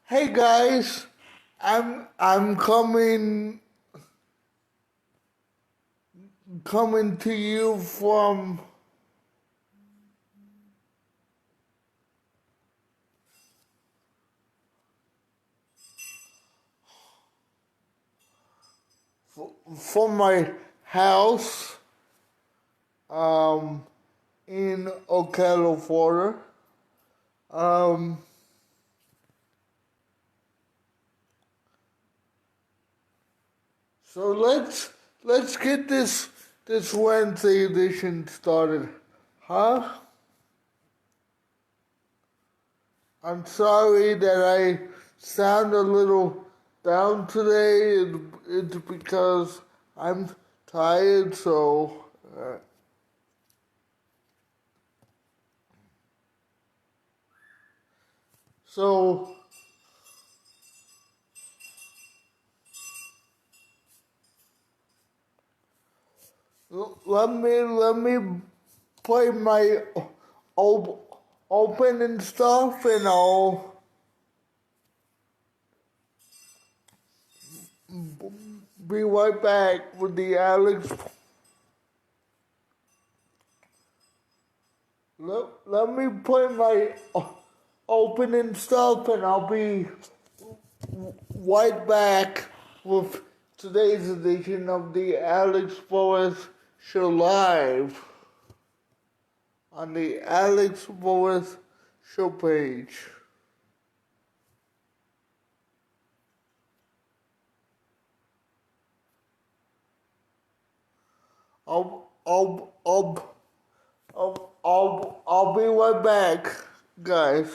Hey guys, I'm coming to you from my house um in Ocala, Florida. Um so let's get this Wednesday edition started. Huh? I'm sorry that I sound a little down today. It's because I'm tired, so let me play my open and stuff, and I'll be right back with the Alex. Let me play my opening stuff, and I'll be right back with today's edition of the Alex Forrest Show Live on the Alex Forrest Show page. I'll I'll be right back, guys.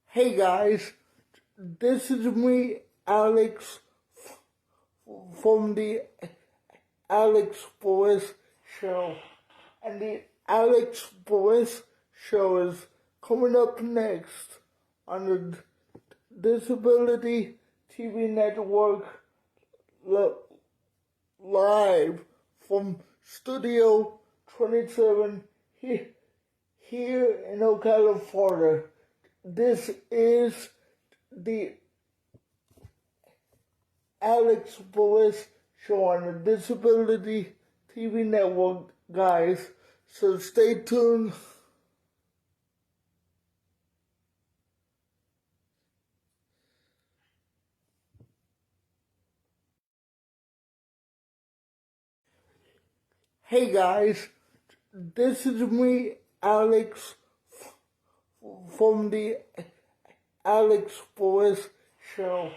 Hey guys, this is me, Alex, from the Alex Forrest Show. And the Alex Forrest Show is coming up next on the Disability TV Network live from Studio 27 here in Ocala, Florida. This is the Alex Perez show on the Disability TV Network, guys. So stay tuned. Hey guys, this is me, Alex, from the Alex Perez show.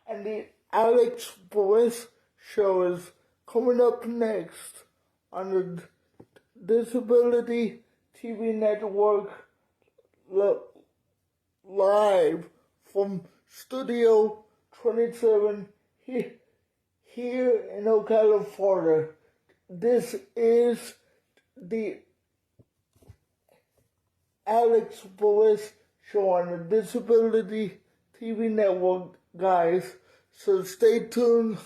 And the Alex Perez show is coming up next on the Disability TV Network live from Studio 27 here in Ocala, Florida. This is the Alex Perez show on the Disability TV Network, guys. So stay tuned.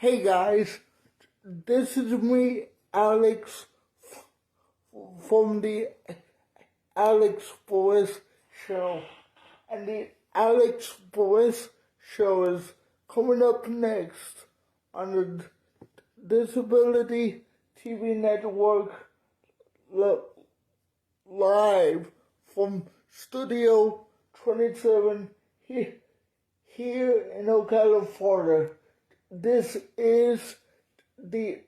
Hey guys, this is me, Alex, from the Alex Perez Show. And the Alex Perez Show is coming up next on the Disability TV Network live from Studio 27 here in Ocala, Florida. This is the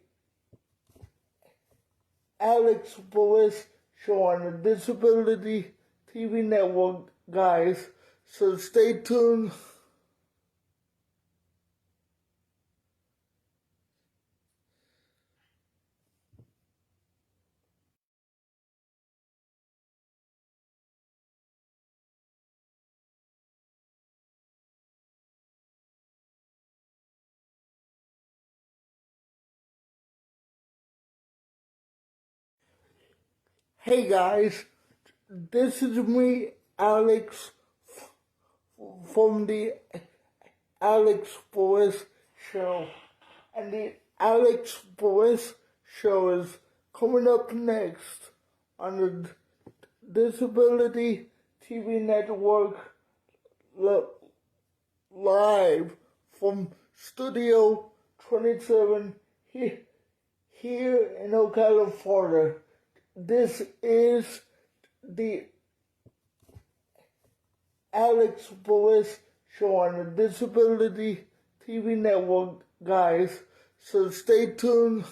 Alex Perez Show on the Disability TV Network, guys. So stay tuned. Hey guys, this is me, Alex, from the Alex Perez Show. And the Alex Perez Show is coming up next on the Disability TV Network live from Studio 27 here in Ocala, Florida. This is the Alex Perez Show on the Disability TV Network, guys. So stay tuned.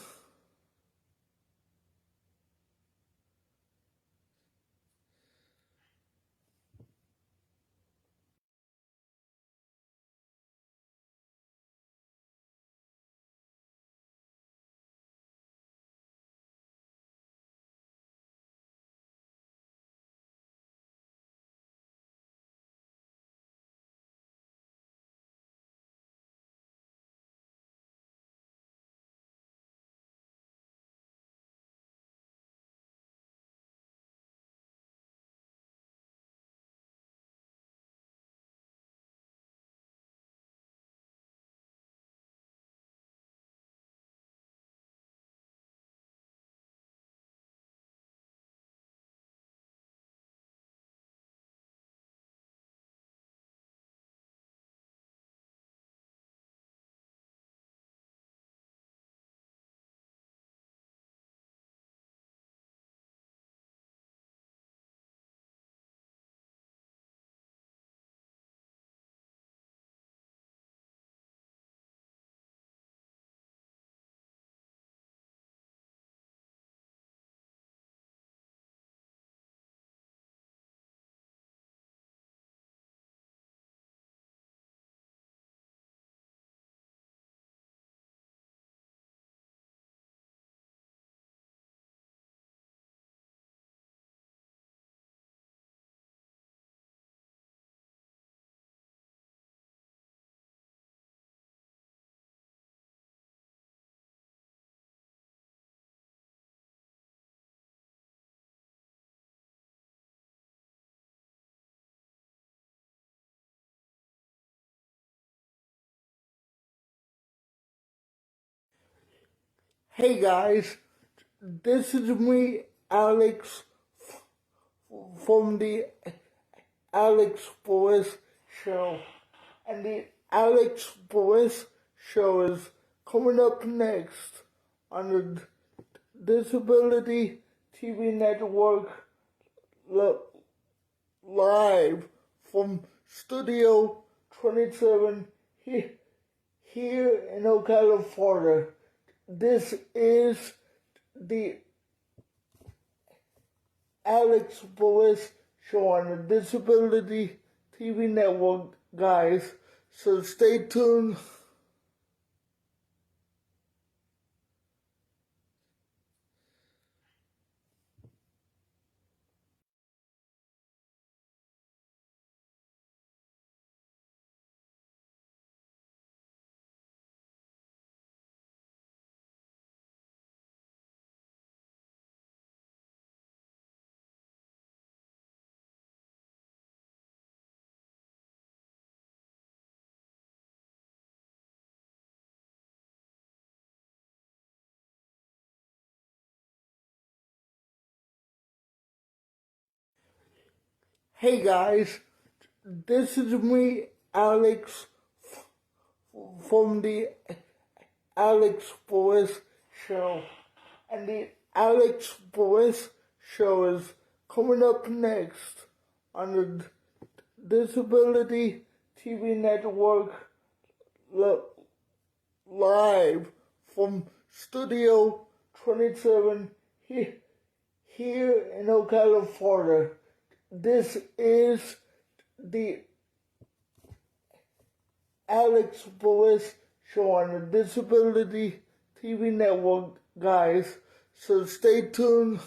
Hey guys, this is me, Alex, from the Alex Perez Show. And the Alex Perez Show is coming up next on the Disability TV Network live from Studio 27 here in Ocala, Florida. This is the Alex Perez Show on the Disability TV Network, guys. So stay tuned. Hey guys, this is me, Alex, from the Alex Perez Show. And the Alex Perez Show is coming up next on the Disability TV Network live from Studio 27 here in Ocala, Florida. This is the Alex Perez Show on the Disability TV Network, guys. So stay tuned.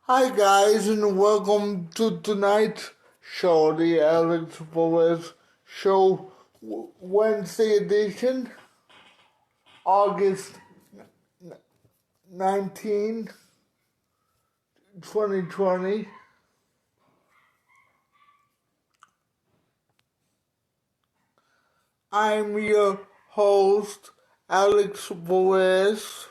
Hi guys, and welcome to tonight's show, the Alex Perez Show, Wednesday edition, August 19, 2020. I'm your host, Alex Perez,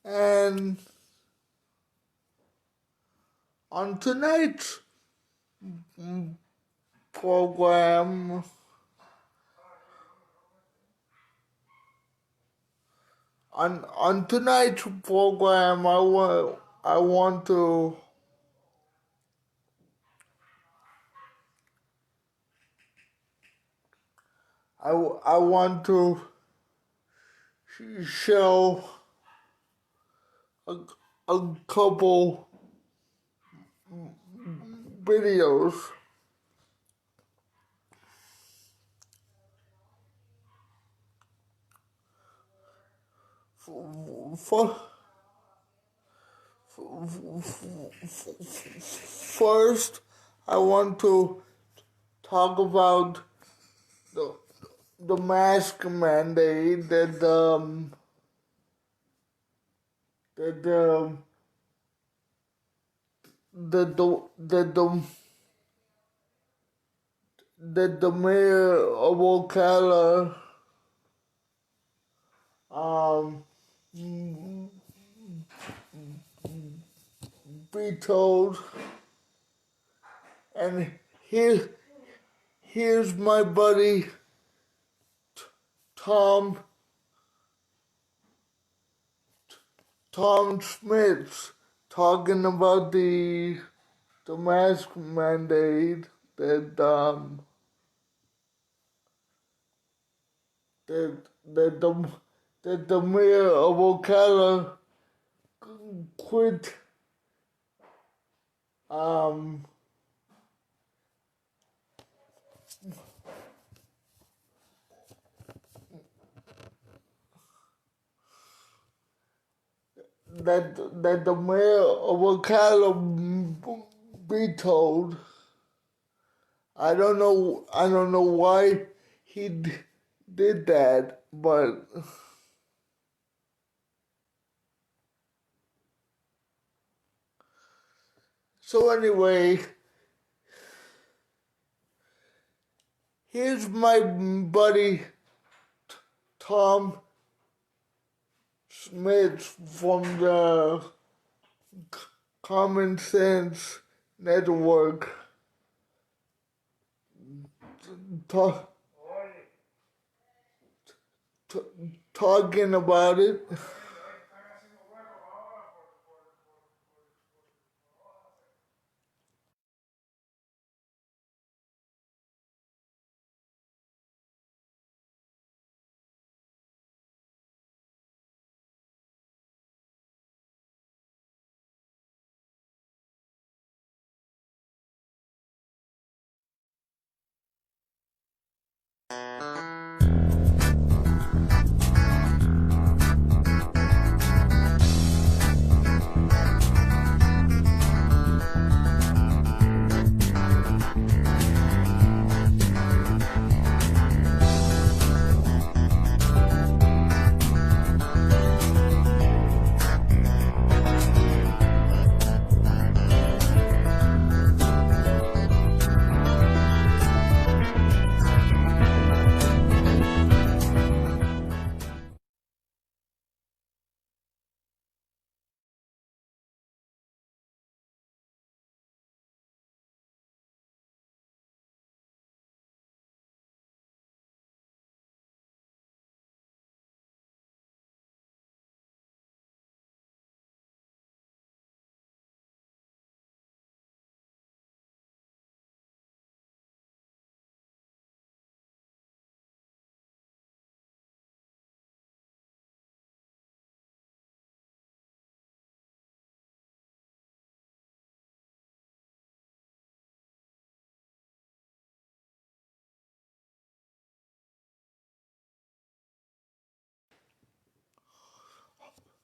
and on tonight's program, on tonight's program, I want to I want to show a, a couple videos. For, first, I want to talk about the mask mandate that the mayor of Ocala um vetoed, and here's my buddy Tom Smith talking about the mask mandate that that that the the mayor of Ocala quit um that the mayor of Ocala vetoed. I don't know why he did that, but so anyway, here's my buddy Tom Smith from the Common Sense Network talk, talking about it.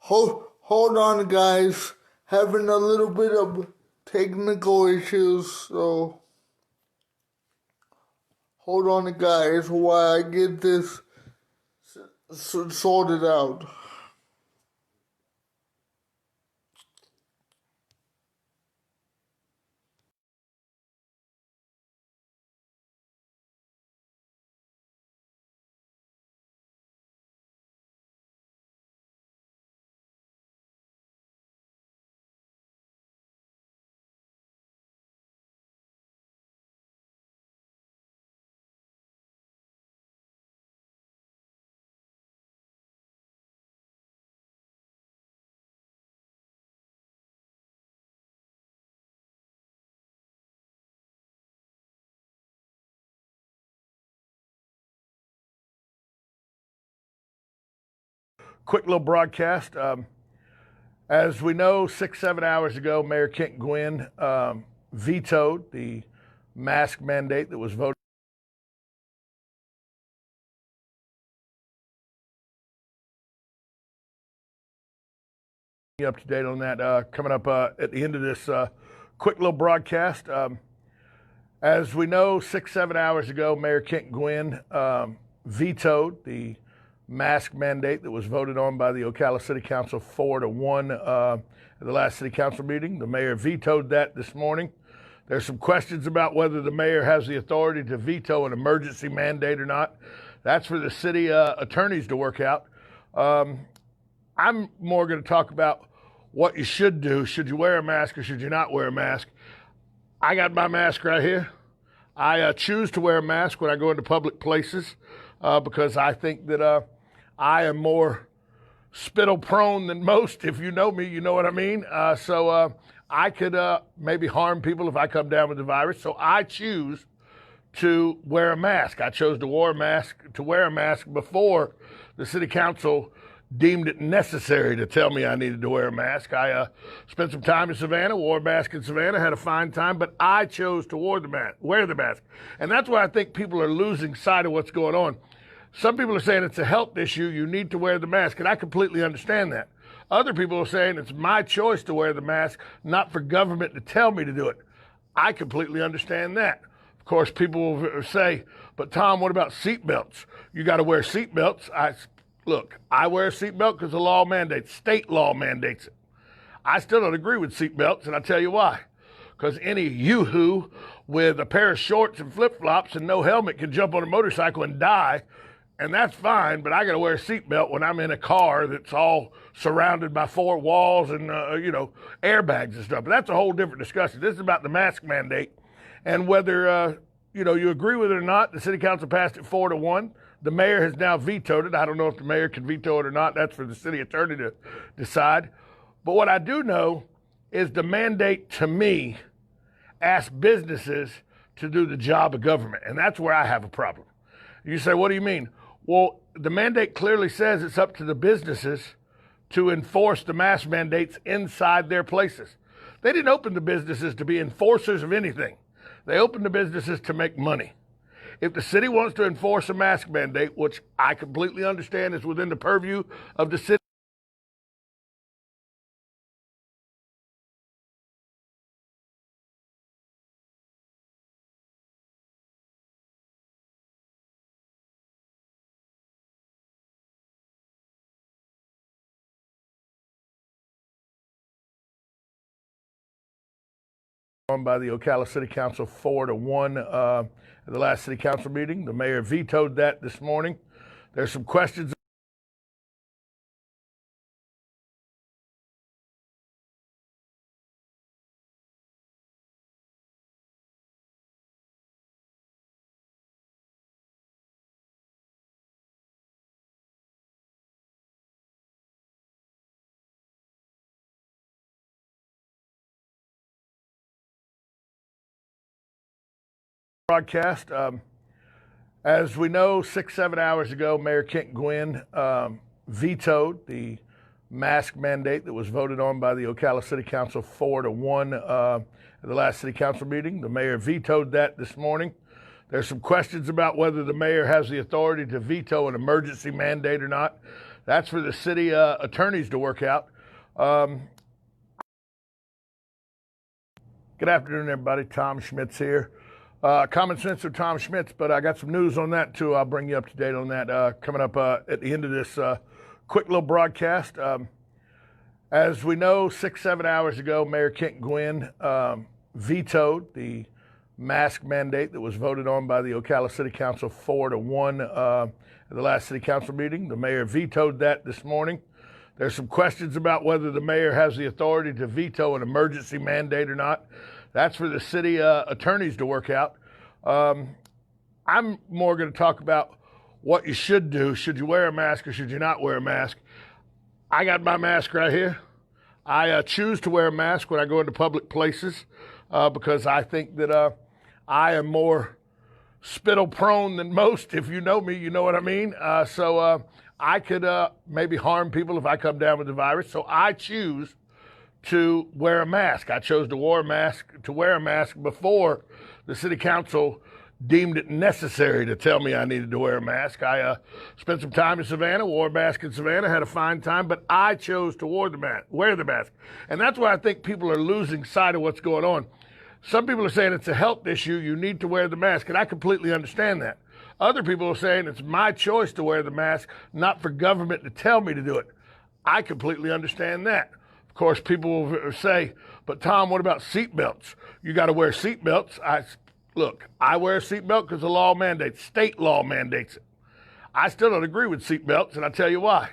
Hold on, guys. Having a little bit of technical issues, so hold on, guys, while I get this sorted out. Quick little broadcast. As we know, 6-7 hours ago, Mayor Kent Gwynn vetoed the mask mandate that was voted up to date on that coming up at the end of this quick little broadcast. As we know, 6-7 hours ago, Mayor Kent Gwynn vetoed the mask mandate that was voted on by the Ocala City Council 4-1 at the last City Council meeting. The mayor vetoed that this morning. There's some questions about whether the mayor has the authority to veto an emergency mandate or not. That's for the city attorneys to work out. I'm more going to talk about what you should do. Should you wear a mask or should you not wear a mask? I got my mask right here. I choose to wear a mask when I go into public places because I think that I am more spittle prone than most. If you know me, you know what I mean. So I could maybe harm people if I come down with the virus. So I choose to wear a mask. I chose to wear a mask before the city council deemed it necessary to tell me I needed to wear a mask. I spent some time in Savannah, wore a mask in Savannah, had a fine time, but I chose to wear the mask. And that's why I think people are losing sight of what's going on. Some people are saying it's a health issue, you need to wear the mask, and I completely understand that. Other people are saying it's my choice to wear the mask, not for government to tell me to do it. I completely understand that. Of course, people will say, but Tom, what about seatbelts? You got to wear seatbelts. Look, I wear a seatbelt because the law mandates, state law mandates it. I still don't agree with seatbelts, and I'll tell you why. Because any yoo-hoo with a pair of shorts and flip-flops and no helmet can jump on a motorcycle and die, and that's fine, but I got to wear a seatbelt when I'm in a car that's all surrounded by four walls and, airbags and stuff. But that's a whole different discussion. This is about the mask mandate and whether, you agree with it or not. The city council passed it 4-1. The mayor has now vetoed it. I don't know if the mayor can veto it or not. That's for the city attorney to decide. But what I do know is the mandate, to me, asks businesses to do the job of government. And that's where I have a problem. You say, what do you mean? Well, the mandate clearly says it's up to the businesses to enforce the mask mandates inside their places. They didn't open the businesses to be enforcers of anything. They opened the businesses to make money. If the city wants to enforce a mask mandate, which I completely understand is within the purview of the city, by the Ocala City Council 4-1 at the last City Council meeting. The mayor vetoed that this morning. There's some questions. Broadcast. As we know, 6-7 hours ago, Mayor Kent Gwynn vetoed the mask mandate that was voted on by the Ocala City Council 4-1 at the last City Council meeting. The mayor vetoed that this morning. There's some questions about whether the mayor has the authority to veto an emergency mandate or not. That's for the city attorneys to work out. Good afternoon, everybody. Tom Schmitz here. Common sense with Tom Schmitz, but I got some news on that too. I'll bring you up to date on that coming up at the end of this quick little broadcast. As we know, 6-7 hours ago, Mayor Kent Gwynn vetoed the mask mandate that was voted on by the Ocala City Council 4-1 at the last City Council meeting. The mayor vetoed that this morning. There's some questions about whether the mayor has the authority to veto an emergency mandate or not. That's for the city attorneys to work out. I'm more going to talk about what you should do. Should you wear a mask or should you not wear a mask? I got my mask right here. I choose to wear a mask when I go into public places because I think that I am more spittle prone than most. If you know me, you know what I mean. So I could maybe harm people if I come down with the virus. So I choose to wear a mask. I chose to wear a mask before the city council deemed it necessary to tell me I needed to wear a mask. I spent some time in Savannah, wore a mask in Savannah, had a fine time, but I chose to wear the mask. And that's why I think people are losing sight of what's going on. Some people are saying it's a health issue, you need to wear the mask, and I completely understand that. Other people are saying it's my choice to wear the mask, not for government to tell me to do it. I completely understand that. Of course, people will say, but Tom, what about seatbelts? You got to wear seatbelts. Look, I wear a seatbelt because the law mandates, state law mandates it. I still don't agree with seatbelts, and I'll tell you why.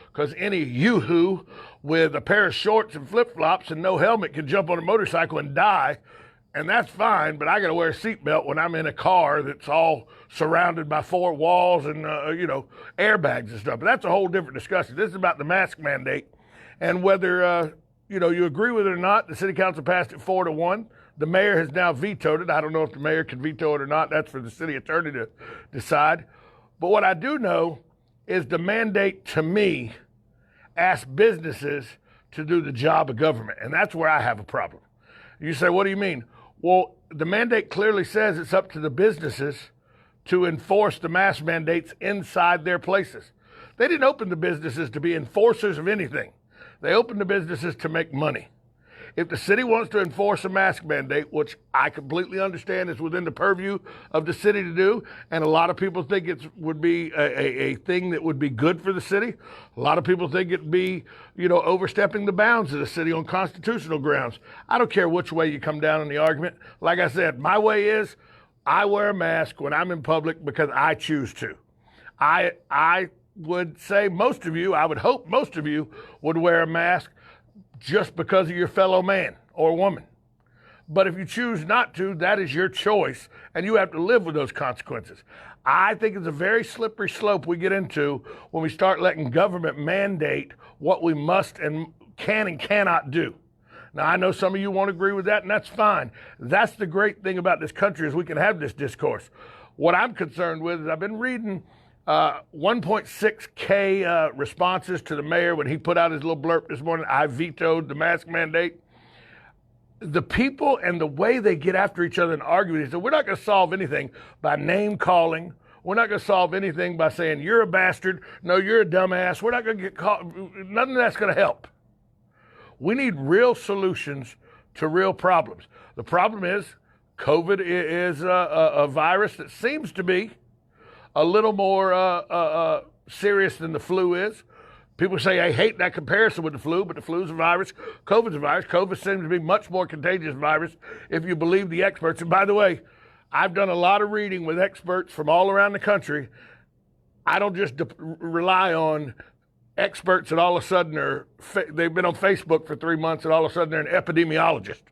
Because any yoo-hoo with a pair of shorts and flip-flops and no helmet can jump on a motorcycle and die, and that's fine, but I got to wear a seatbelt when I'm in a car that's all surrounded by four walls and, airbags and stuff. But that's a whole different discussion. This is about the mask mandate. And whether, you agree with it or not, the city council passed it 4-1. The mayor has now vetoed it. I don't know if the mayor can veto it or not. That's for the city attorney to decide. But what I do know is the mandate, to me, asks businesses to do the job of government. And that's where I have a problem. You say, what do you mean? Well, the mandate clearly says it's up to the businesses to enforce the mask mandates inside their places. They didn't open the businesses to be enforcers of anything. They opened the businesses to make money. If the city wants to enforce a mask mandate, which I completely understand is within the purview of the city to do, and a lot of people think it would be a thing that would be good for the city. A lot of people think it'd be, overstepping the bounds of the city on constitutional grounds. I don't care which way you come down in the argument. Like I said, my way is I wear a mask when I'm in public because I choose to. I would say I would hope most of you would wear a mask just because of your fellow man or woman. But if you choose not to, that is your choice, and you have to live with those consequences. I think it's a very slippery slope we get into when we start letting government mandate what we must and can and cannot do. Now, I know some of you won't agree with that, and that's fine. That's the great thing about this country is we can have this discourse. What I'm concerned with is I've been reading 1.6K responses to the mayor when he put out his little blurb this morning. I vetoed the mask mandate. The people and the way they get after each other and argue, they say, we're not going to solve anything by name calling. We're not going to solve anything by saying, you're a bastard. No, you're a dumbass. We're not going to get caught. None of that's going to help. We need real solutions to real problems. The problem is COVID is a virus that seems to be a little more serious than the flu is. People say, I hate that comparison with the flu, but the flu's a virus. COVID's a virus. COVID seems to be much more contagious virus if you believe the experts. And by the way, I've done a lot of reading with experts from all around the country. I don't just rely on experts that all of a sudden they've been on Facebook for 3 months and all of a sudden they're an epidemiologist.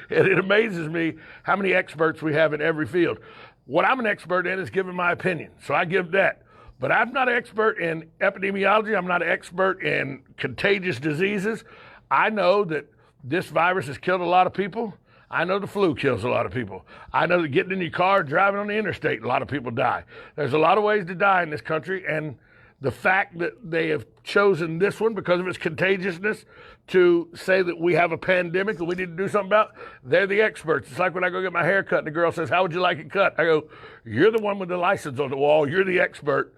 It amazes me how many experts we have in every field. What I'm an expert in is giving my opinion, so I give that. But I'm not an expert in epidemiology. I'm not an expert in contagious diseases. I know that this virus has killed a lot of people. I know the flu kills a lot of people. I know that getting in your car, driving on the interstate, a lot of people die. There's a lot of ways to die in this country, and the fact that they have chosen this one because of its contagiousness to say that we have a pandemic that we need to do something about, they're the experts. It's like when I go get my hair cut and the girl says, how would you like it cut? I go, you're the one with the license on the wall. You're the expert.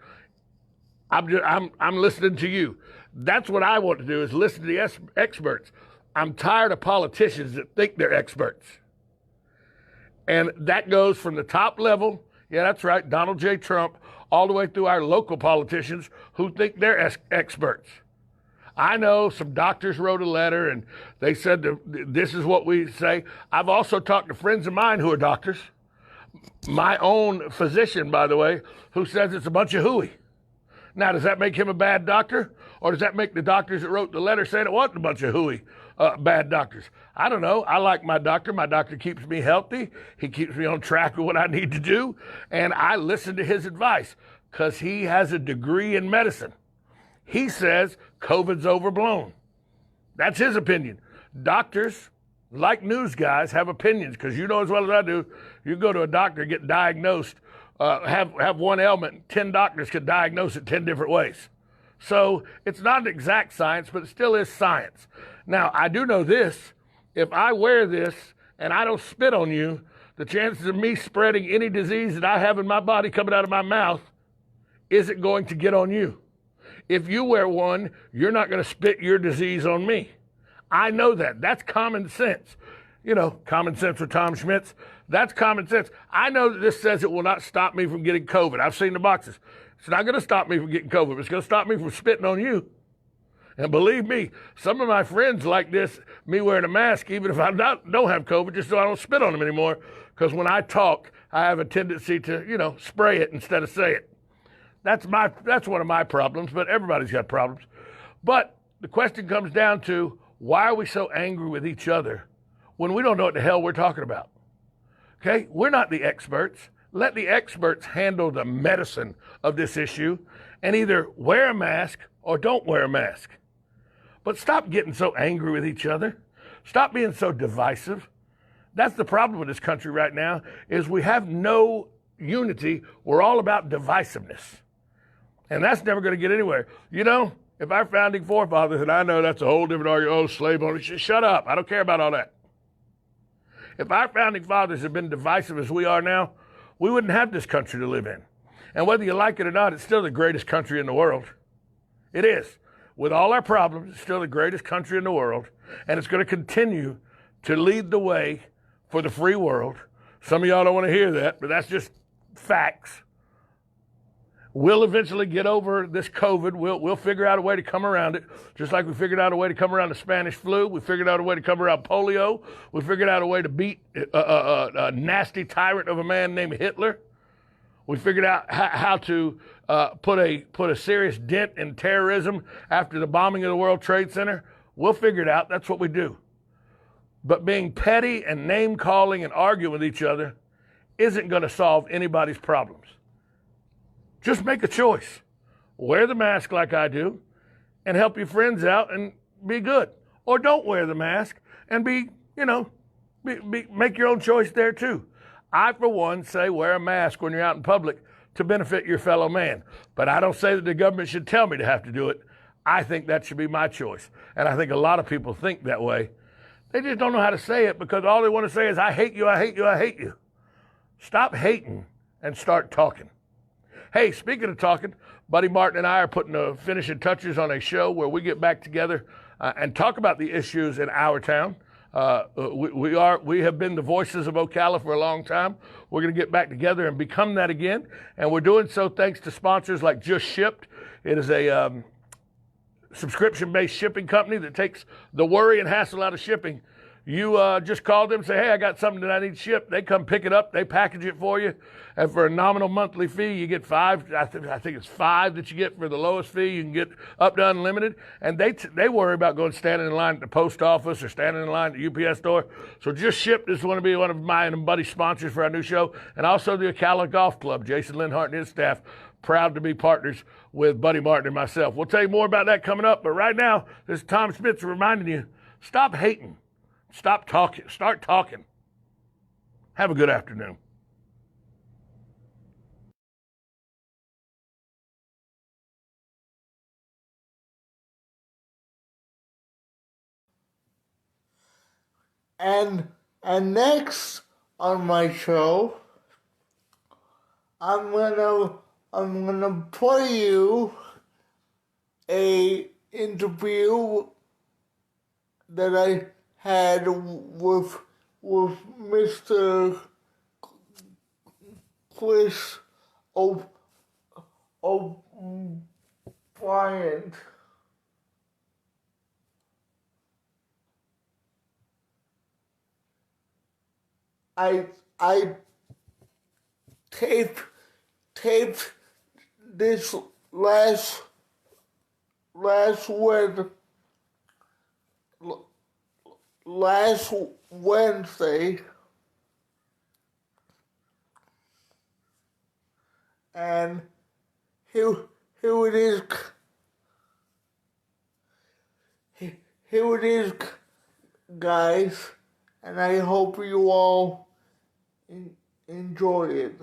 I'm listening to you. That's what I want to do, is listen to the experts. I'm tired of politicians that think they're experts. And that goes from the top level, yeah, that's right, Donald J. Trump, all the way through our local politicians who think they're experts. I know some doctors wrote a letter and they said this is what we say. I've also talked to friends of mine who are doctors. My own physician, by the way, who says it's a bunch of hooey. Now, does that make him a bad doctor? Or does that make the doctors that wrote the letter saying it wasn't a bunch of hooey bad doctors? I don't know. I like my doctor. My doctor keeps me healthy. He keeps me on track with what I need to do. And I listen to his advice because he has a degree in medicine. He says COVID's overblown. That's his opinion. Doctors, like news guys, have opinions because you know as well as I do, you go to a doctor, get diagnosed, have one ailment, 10 doctors could diagnose it 10 different ways. So it's not an exact science, but it still is science. Now, I do know this. If I wear this and I don't spit on you, the chances of me spreading any disease that I have in my body coming out of my mouth isn't going to get on you. If you wear one, you're not going to spit your disease on me. I know that. That's common sense. You know, common sense with Tom Schmitz. That's common sense. I know that this says it will not stop me from getting COVID. I've seen the boxes. It's not going to stop me from getting COVID, but it's going to stop me from spitting on you. And believe me, some of my friends like this, me wearing a mask, even if I don't have COVID, just so I don't spit on them anymore. Because when I talk, I have a tendency to, spray it instead of say it. That's one of my problems, but everybody's got problems. But the question comes down to, why are we so angry with each other when we don't know what the hell we're talking about? Okay, we're not the experts. Let the experts handle the medicine of this issue and either wear a mask or don't wear a mask. But stop getting so angry with each other. Stop being so divisive. That's the problem with this country right now, is we have no unity. We're all about divisiveness. And that's never going to get anywhere. If our founding forefathers, and I know that's a whole different argument, slave owners, shut up. I don't care about all that. If our founding fathers had been divisive as we are now, we wouldn't have this country to live in. And whether you like it or not, it's still the greatest country in the world. It is. With all our problems, it's still the greatest country in the world. And it's going to continue to lead the way for the free world. Some of y'all don't want to hear that, but that's just facts. We'll eventually get over this COVID. We'll figure out a way to come around it, just like we figured out a way to come around the Spanish flu. We figured out a way to come around polio. We figured out a way to beat a nasty tyrant of a man named Hitler. We figured out how to put a serious dent in terrorism after the bombing of the World Trade Center. We'll figure it out. That's what we do. But being petty and name-calling and arguing with each other isn't going to solve anybody's problems. Just make a choice. Wear the mask like I do and help your friends out and be good. Or don't wear the mask and make your own choice there too. I, for one, say wear a mask when you're out in public to benefit your fellow man. But I don't say that the government should tell me to have to do it. I think that should be my choice. And I think a lot of people think that way. They just don't know how to say it because all they want to say is, I hate you, I hate you, I hate you. Stop hating and start talking. Hey, speaking of talking, Buddy Martin and I are putting the finishing touches on a show where we get back together and talk about the issues in our town. We have been the voices of Ocala for a long time. We're going to get back together and become that again. And we're doing so thanks to sponsors like Just Shipped. It is a subscription-based shipping company that takes the worry and hassle out of shipping. You just call them and say, hey, I got something that I need shipped. They come pick it up. They package it for you. And for a nominal monthly fee, you get five. I think it's $5 that you get for the lowest fee. You can get up to unlimited. And they worry about going standing in line at the post office or standing in line at the UPS store. So Just Shipped is going to be one of my and Buddy's sponsors for our new show. And also the Ocala Golf Club. Jason Linhart and his staff, proud to be partners with Buddy Martin and myself. We'll tell you more about that coming up. But right now, this is Tom Schmitz reminding you, stop hating. Stop talking. Start talking. Have a good afternoon. And next on my show, I'm gonna play you a interview that I had with Mr. Chris O'Brien. I taped this last Wednesday, and here it is. Here it is, guys, and I hope you all enjoy it.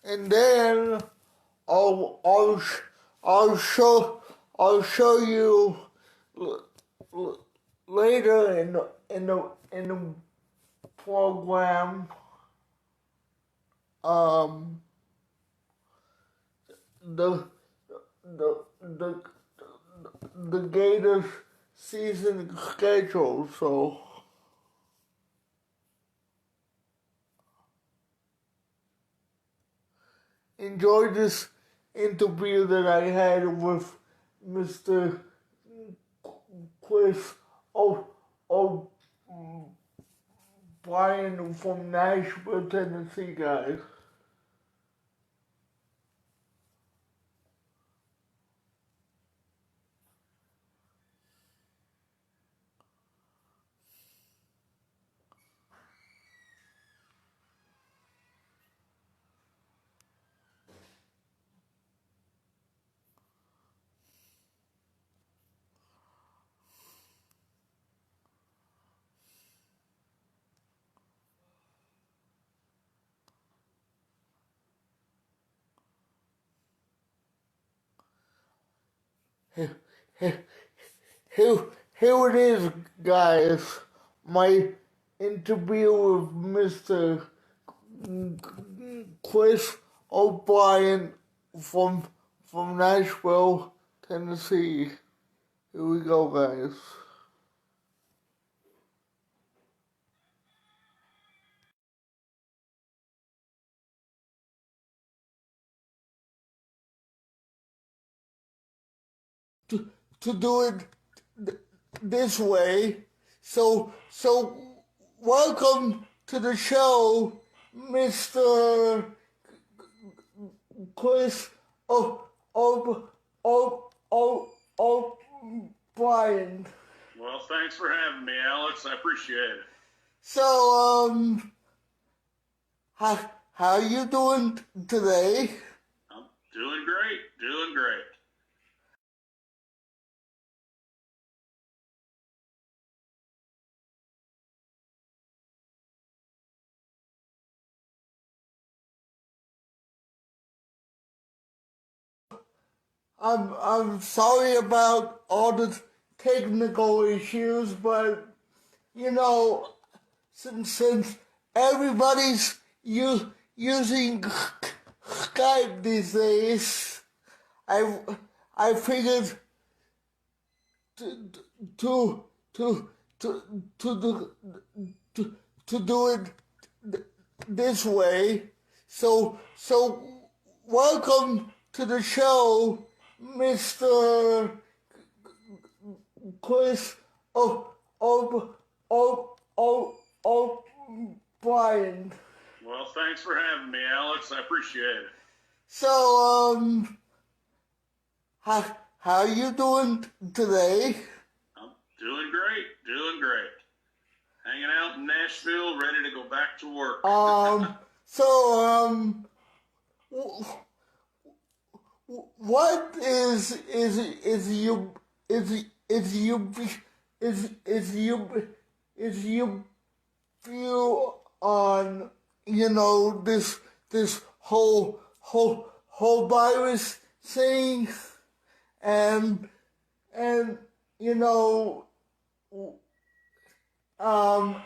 And then I'll show you later in the program the the the Gators season schedule. So enjoy this interview that I had with Mr. Chris O'Brien from Nashville, Tennessee, guys. Here it is, guys. My interview with Mr. Chris O'Brien from Nashville, Tennessee. Here we go, guys. To do it this way. So welcome to the show, Mr. Chris O'Brien. Well, thanks for having me, Alex. I appreciate it. So how you doing today? I'm doing great. Doing great. I'm sorry about all the technical issues, but you know, since everybody's using Skype these days, I figured to to to to to to do it this way. So welcome to the show, Mr. Chris O'Brien. Well, thanks for having me, Alex. I appreciate it. So how you doing today? I'm doing great. Doing great. Hanging out in Nashville, ready to go back to work. What is your view on this whole virus thing, and you know, and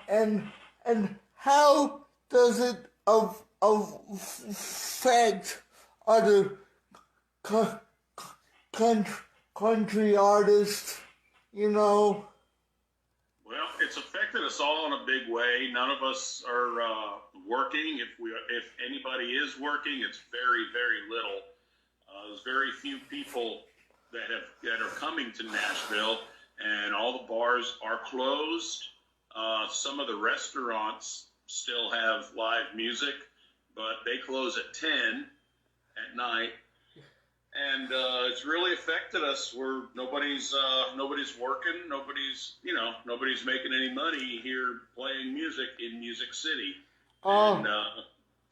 how does it affect other co- country artists, you know? Well, it's affected us all in a big way. None of us are working. If anybody is working, it's very, very little. There's very few people that are coming to Nashville, and all the bars are closed. Some of the restaurants still have live music, but they close at 10 at night. And it's really affected us. Nobody's working. Nobody's making any money here playing music in Music City. And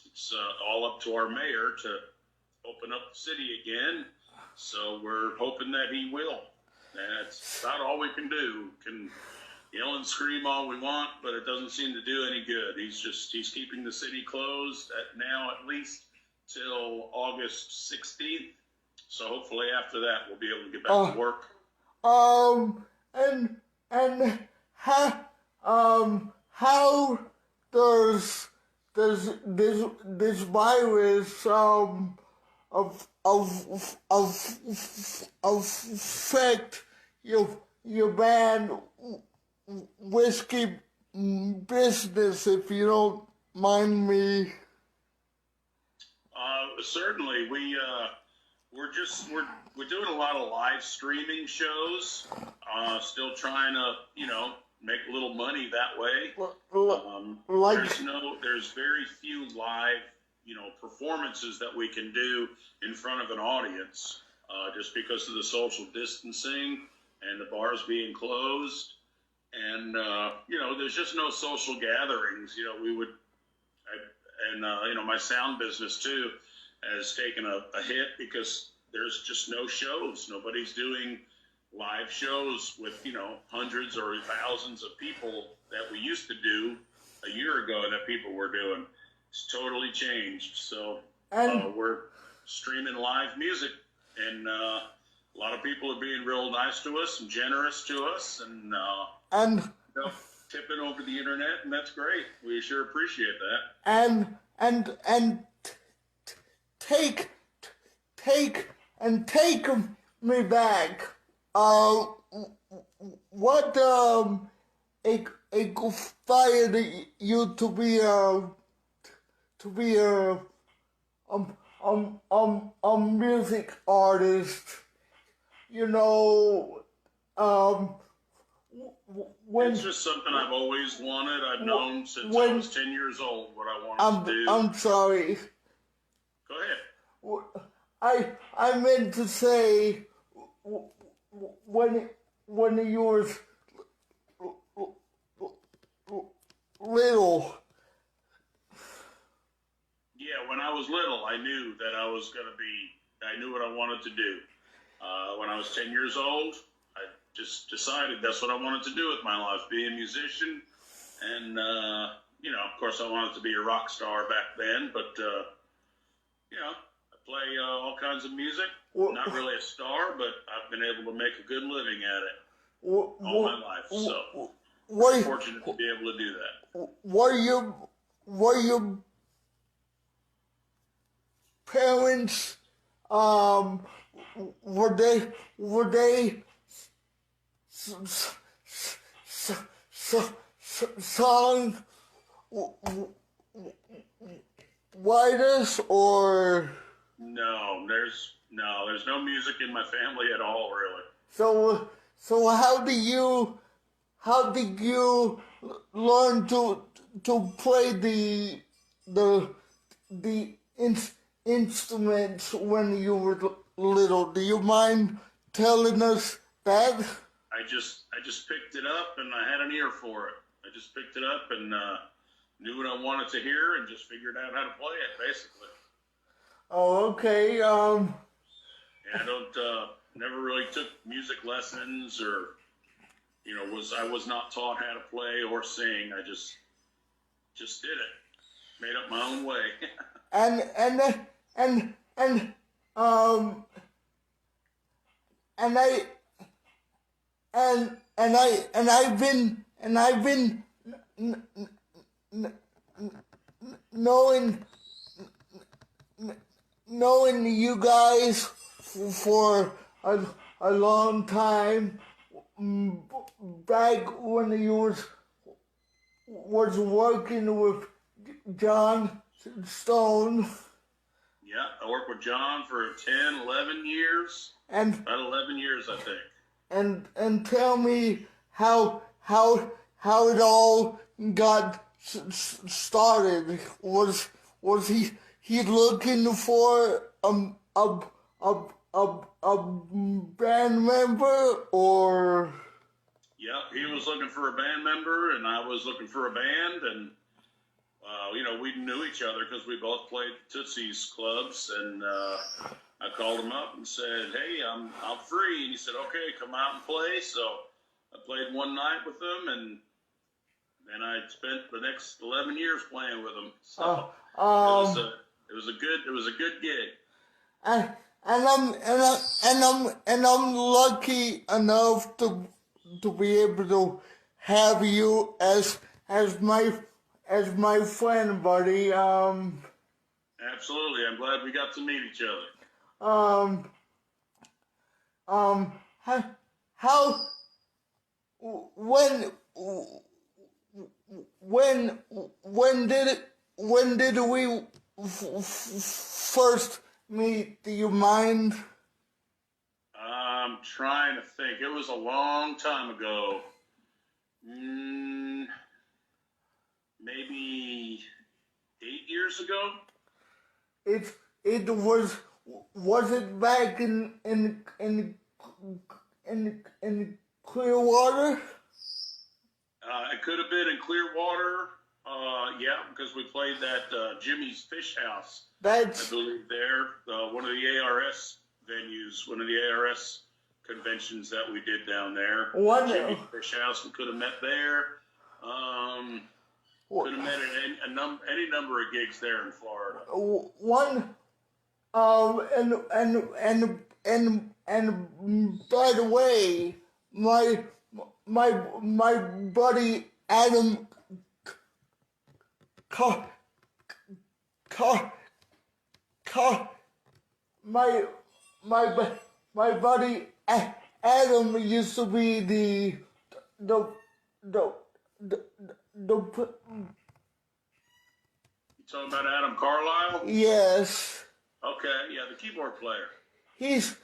it's all up to our mayor to open up the city again. So we're hoping that he will. That's about all we can do. Can yell and scream all we want, but it doesn't seem to do any good. He's keeping the city closed at least till August 16th. So hopefully after that we'll be able to get back to work. And how does this virus affect your band Whiskey business, if you don't mind me? Certainly, we're doing a lot of live streaming shows. Still trying to make a little money that way. There's very few live performances that we can do in front of an audience, just because of the social distancing and the bars being closed, and there's just no social gatherings. My sound business too has taken a hit because there's just no shows. Nobody's doing live shows with hundreds or thousands of people that we used to do a year ago that people were doing. It's totally changed. So we're streaming live music, and a lot of people are being real nice to us and generous to us, and tipping over the internet, and that's great. We sure appreciate that. And take me back. What inspired you to be a music artist? When it's just something I've always wanted. I've known since I was 10 years old what I wanted to do. I'm sorry. Go ahead. I meant to say when you were little. Yeah, when I was little, I knew that I knew what I wanted to do. When I was 10 years old, I just decided that's what I wanted to do with my life, be a musician. And, of course I wanted to be a rock star back then, but, I play all kinds of music. Not really a star, but I've been able to make a good living at it all my life. So I'm fortunate to be able to do that. Were your parents were they song writers, or there's no music in my family at all, really. So how did you learn to play the instruments when you were little? Do you mind telling us that? I just picked it up and I had an ear for it. I just picked it up and knew what I wanted to hear and just figured out how to play it, basically. Oh, okay. Yeah, I never really took music lessons or, I was not taught how to play or sing. I just did it. Made up my own way. and and and and um and I I've been knowing you guys for a long time. Back when you was working with John Stone. Yeah, I worked with John for 10, 11 years. And about 11 years, I think. And tell me how it all got started. Was he looking for a band member, or? Yeah, he was looking for a band member, and I was looking for a band, and we knew each other because we both played Tootsie's clubs, and I called him up and said, "Hey, I'm free," and he said, "Okay, come out and play." So I played one night with him, and then I spent the next 11 years playing with him. So it was a good gig. And I'm lucky enough to be able to have you as my friend, buddy. Absolutely, I'm glad we got to meet each other. How when did we first meet? Do you mind? I'm trying to think. It was a long time ago. Maybe 8 years ago. It was it back in Clearwater? It could have been in Clearwater. Yeah, because we played that Jimmy's Fish House. I believe there, one of the ARS venues, one of the ARS conventions that we did down there. Jimmy's Fish House. We could have met there. Could have met at any number of gigs there in Florida. And by the way, my buddy Adam my buddy Adam used to be the You talking about Adam Carlisle? Yes. Okay, yeah, the keyboard player. He's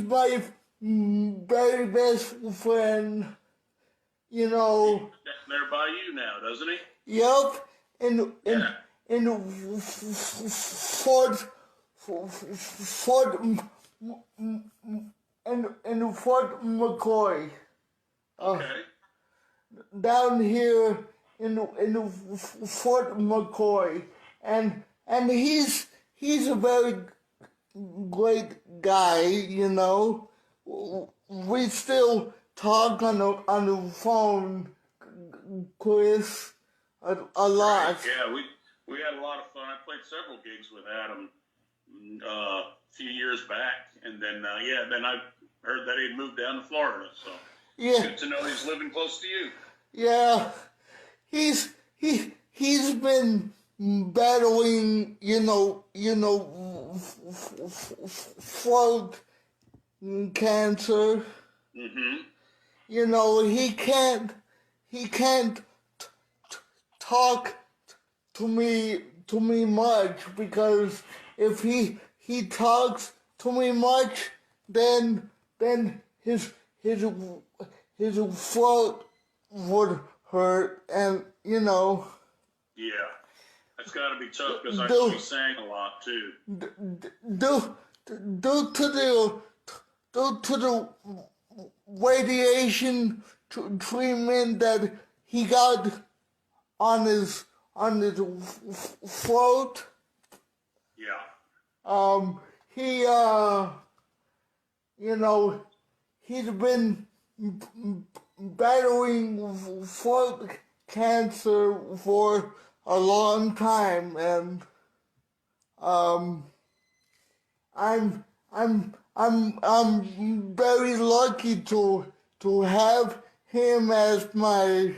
my very best friend. You know. He's there by you now, doesn't he? Yep. In Fort McCoy. Okay. Down here in Fort McCoy, and he's a very great guy, you know. We still talk on the phone, Chris, a lot. Yeah, we had a lot of fun. I played several gigs with Adam a few years back, and then then I heard that he'd moved down to Florida. So yeah, good to know he's living close to you. Yeah, he's been battling, throat cancer. Mm-hmm. You know, he can't talk to me much, because if he talks to me much, then his throat would hurt, and Yeah, that's got to be tough, because I actually sang a lot too. Due to the radiation treatment that he got on his throat. Yeah. He's been battling throat cancer for a long time, and I'm very lucky to have him as my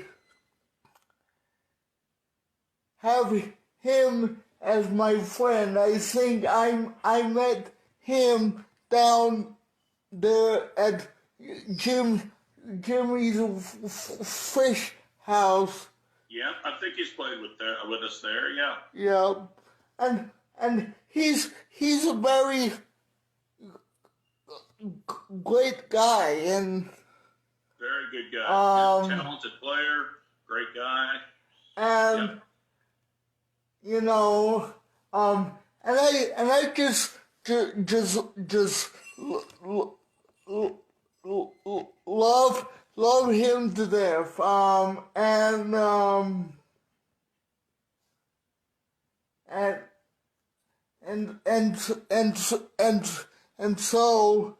friend. I think I met him down there at Jimmy's Fish House. Yeah, I think he's played with us there. Yeah. Yeah, and he's a very great guy, and Very good guy. Talented player. Great guy. and Yep. you know, and I just love him to death. And so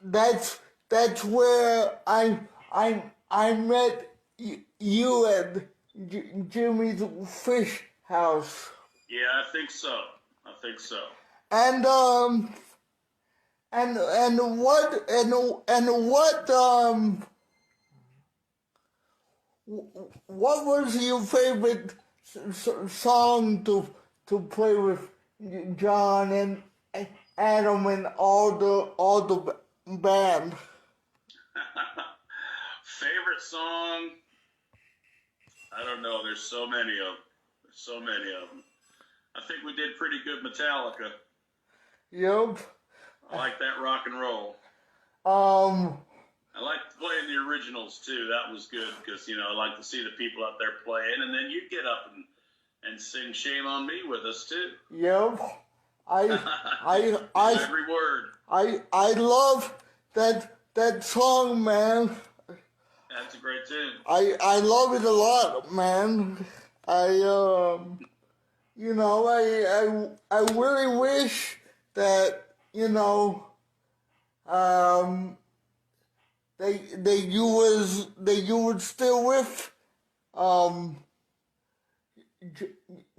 that's where I met you at Jimmy's Fish House. Yeah, I think so. And what was your favorite song to play with John and Adam and all the band? Favorite song? I don't know. There's so many of them. I think we did pretty good Metallica. Yep. I like that rock and roll. I like playing the originals too. That was good because I like to see the people out there playing, and then you get up and sing "Shame on Me" with us too. Yep. Every word. I love that song, man. That's a great tune. I love it a lot, man. I really wish that that you would still with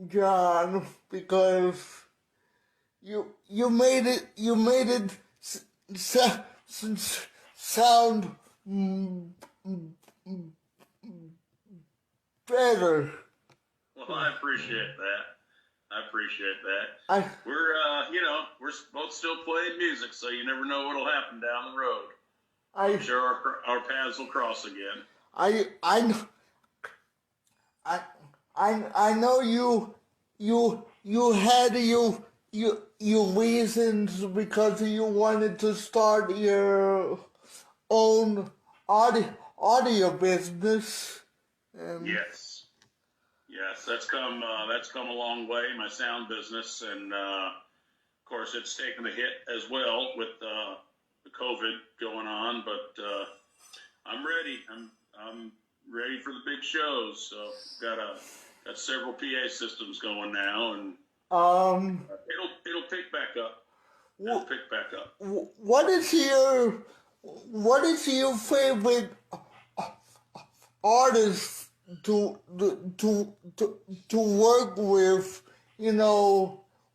John, because you made it sound better. Well, I appreciate that. We're both still playing music, so you never know what'll happen down the road. I'm sure our paths will cross again. I know you had your reasons because you wanted to start your own audio business. Yes, that's come a long way. My sound business, and of course, it's taken a hit as well with the COVID going on. But I'm ready. I'm ready for the big shows. So got several PA systems going now, and it'll pick back up. What is your favorite artist to work with?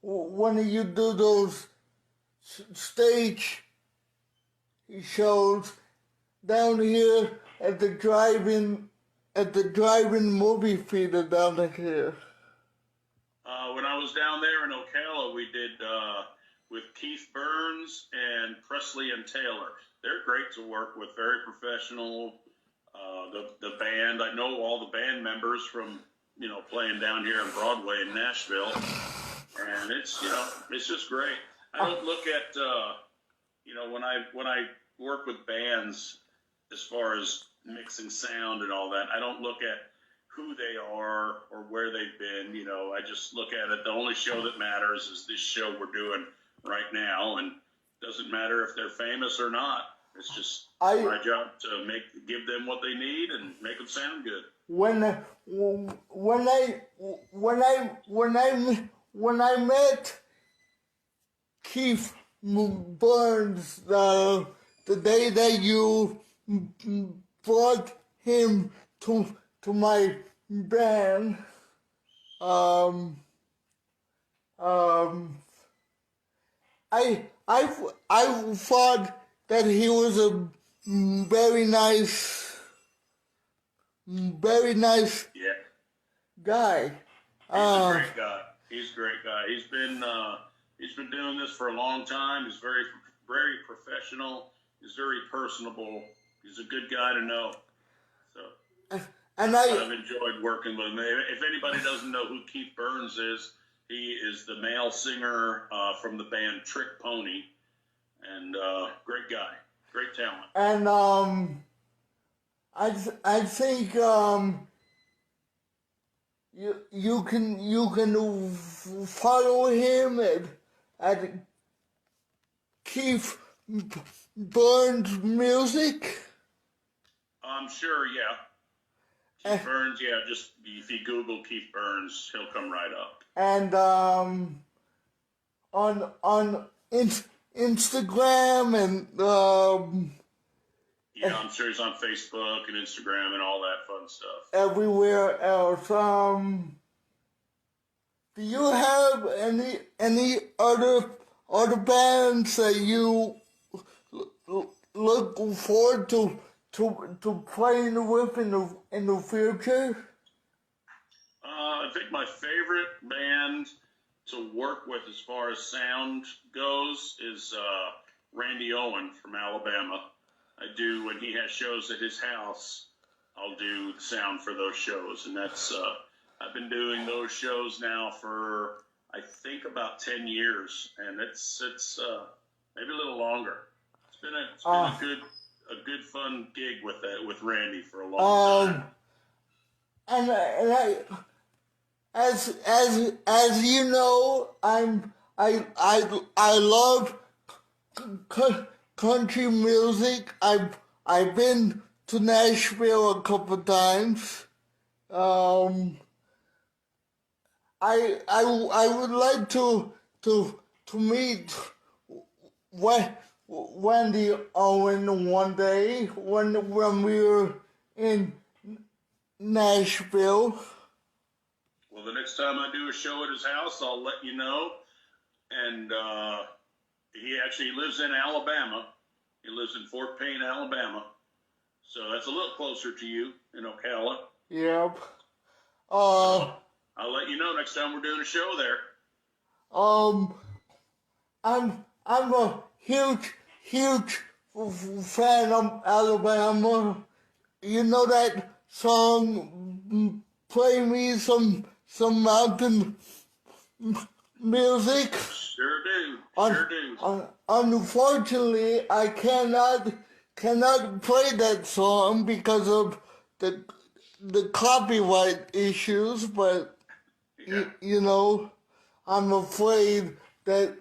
When you do those stage shows down here at the drive-in movie theater down here. When I was down there in Ocala, we did with Keith Burns and Presley and Taylor. They're great to work with, very professional. The band, I know all the band members from playing down here on Broadway in Nashville, and it's just great. I don't look at when I work with bands as far as mixing sound and all that. I don't look at who they are or where they've been. I just look at it. The only show that matters is this show we're doing right now, and it doesn't matter if they're famous or not. It's just my job to give them what they need and make them sound good. When I met Keith Burns the day that you brought him to my band. Um, um, I thought that he was a very nice Yeah, guy. he's a great guy. He's a great guy. He's been doing this for a long time. He's very professional. He's very personable. He's a good guy to know. So And I've enjoyed working with him. If anybody doesn't know who Keith Burns is, he is the male singer from the band Trick Pony, and great guy, great talent. And I think you can follow him at Keith Burns Music. I'm sure, yeah. Keith Burns, yeah. Just if you Google Keith Burns, he'll come right up. And on Instagram and yeah, I'm sure he's on Facebook and Instagram and all that fun stuff. Everywhere else. Do you have any other bands that you look forward to playing with in the future? I think my favorite band to work with as far as sound goes is Randy Owen from Alabama. I do, when he has shows at his house, I'll do the sound for those shows. And that's, I've been doing those shows now for, I think, about 10 years. And it's maybe a little longer. It's been a good fun gig with Randy for a long time. And as you know, I love country music. I've been to Nashville a couple times. I would like to meet Wendy Owen one day when we were in Nashville. Well, the next time I do a show at his house, I'll let you know. And he actually lives in Alabama. He lives in Fort Payne, Alabama. So that's a little closer to you in Ocala. Yep. I'll let you know next time we're doing a show there. I'm a huge fan of Alabama. You know that song, Play Me Some Mountain Music? Sure do. Unfortunately, I cannot play that song because of the copyright issues, but yeah. you know, I'm afraid that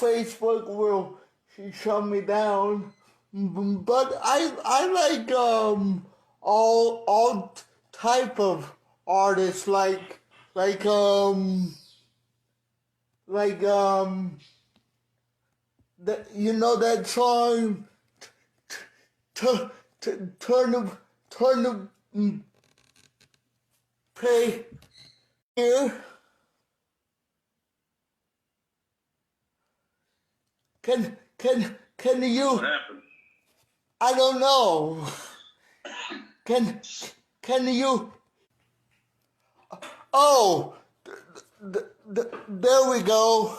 Facebook will shut me down. But I like all type of artists like that, you know, that song turn the pay here. Can you? What happened? I don't know. Can you? Oh, there we go.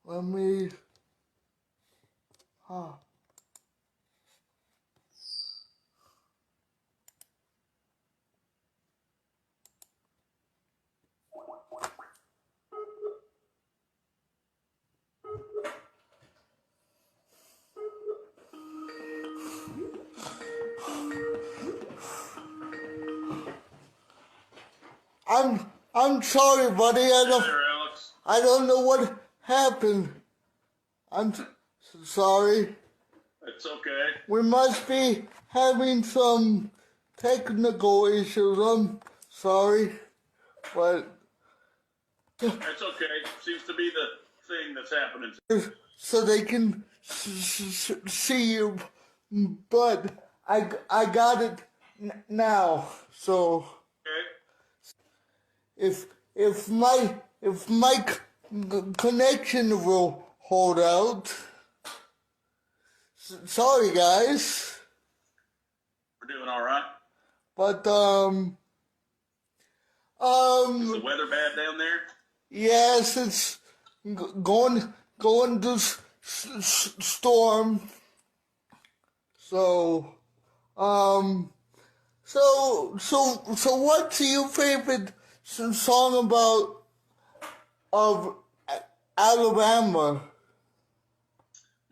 Let me. I'm sorry, buddy. There, Alex. I don't know what happened. I'm sorry. It's okay. We must be having some technical issues. I'm sorry, but It's okay. Seems to be the thing that's happening. so they can see you. But I got it now. So Okay. if my connection will hold out. Sorry, guys. We're doing all right. But Is the weather bad down there? yes, it's going to storm. So so what's your favorite song about of Alabama?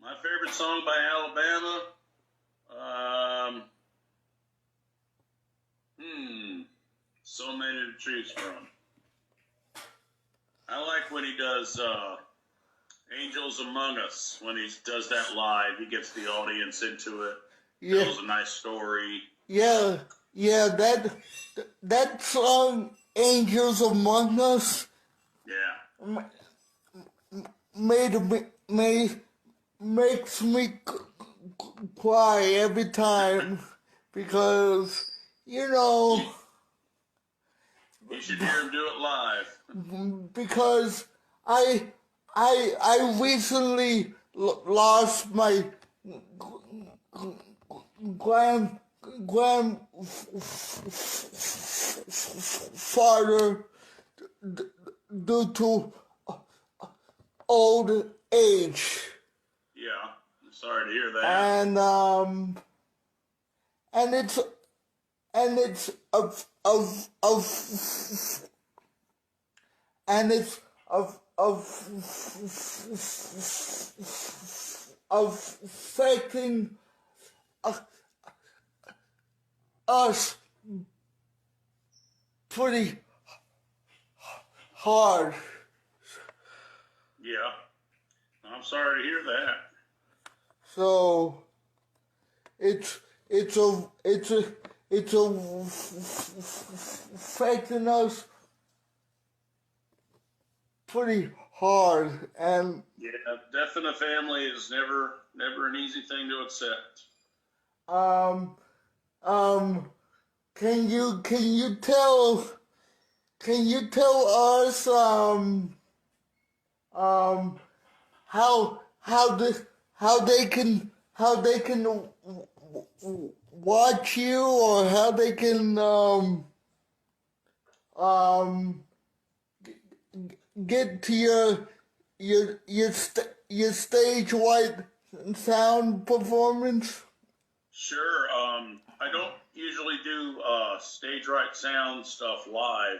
My favorite song by Alabama. So many to choose from. I like when he does Angels Among Us, when he does that live. He gets the audience into it. Yeah. Tells a nice story. Yeah, that song "Angels Among Us" Yeah. makes me cry every time because you know You should hear him do it live. because I recently lost my grandfather due to old age. Yeah. I'm sorry to hear that. And it's affecting us pretty hard. Yeah. I'm sorry to hear that. So it's affecting us pretty hard, and Yeah, death in the family is never an easy thing to accept. can you tell us how they can watch you, or how they can get to your stage white sound performance? Sure. I don't usually do stage right sound stuff live.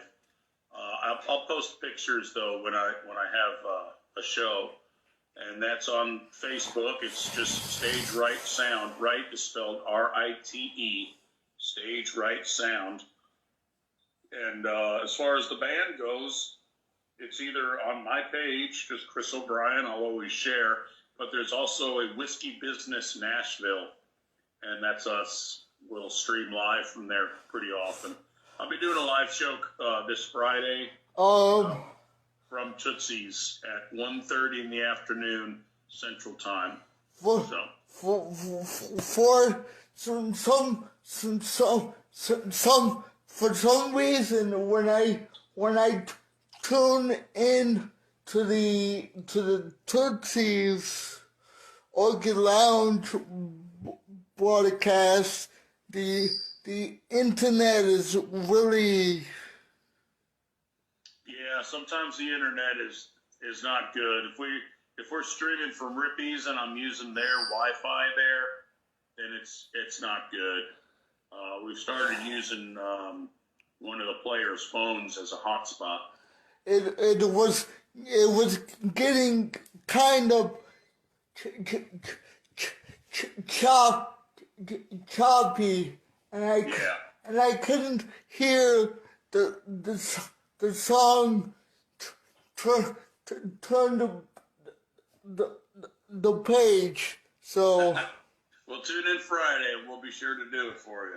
I'll post pictures though when I have a show, and that's on Facebook. It's just Stage Right Sound. Right is spelled RITE. Stage Right Sound. And as far as the band goes, it's either on my page, because Chris O'Brien I'll always share, but there's also a Whiskey Business Nashville, and that's us. We'll stream live from there pretty often. I'll be doing a live show this Friday from Tootsie's at 1:30 in the afternoon Central Time. For some reason, when I tune in to the Tootsie's Orchid Lounge broadcast, the internet is really. Yeah, sometimes the internet is not good. If we're streaming from Rippies and I'm using their Wi-Fi there, then it's not good. We've started using one of the players' phones as a hotspot. It was getting kind of choppy, and I couldn't hear the song turn the page. So Well, tune in Friday, and we'll be sure to do it for you.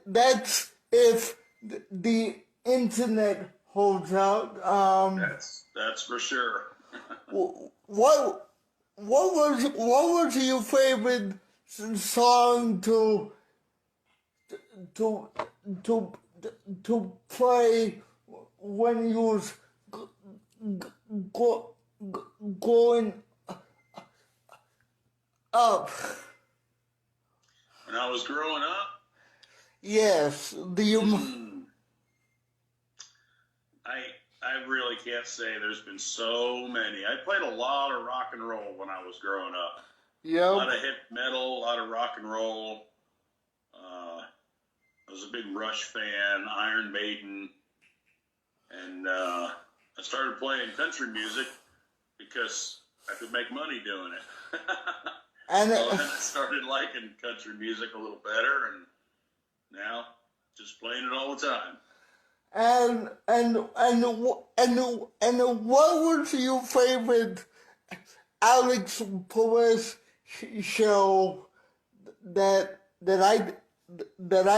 That's if the internet holds out. That's for sure. What was your favorite song to play when you was going up? When I was growing up, Yes, I really can't say. There's been so many. I played a lot of rock and roll when I was growing up. A lot of hip metal, a lot of rock and roll. I was a big Rush fan, Iron Maiden, and I started playing country music because I could make money doing it. and So then I started liking country music a little better, and now just playing it all the time. and what was your favorite Alex Perez show that I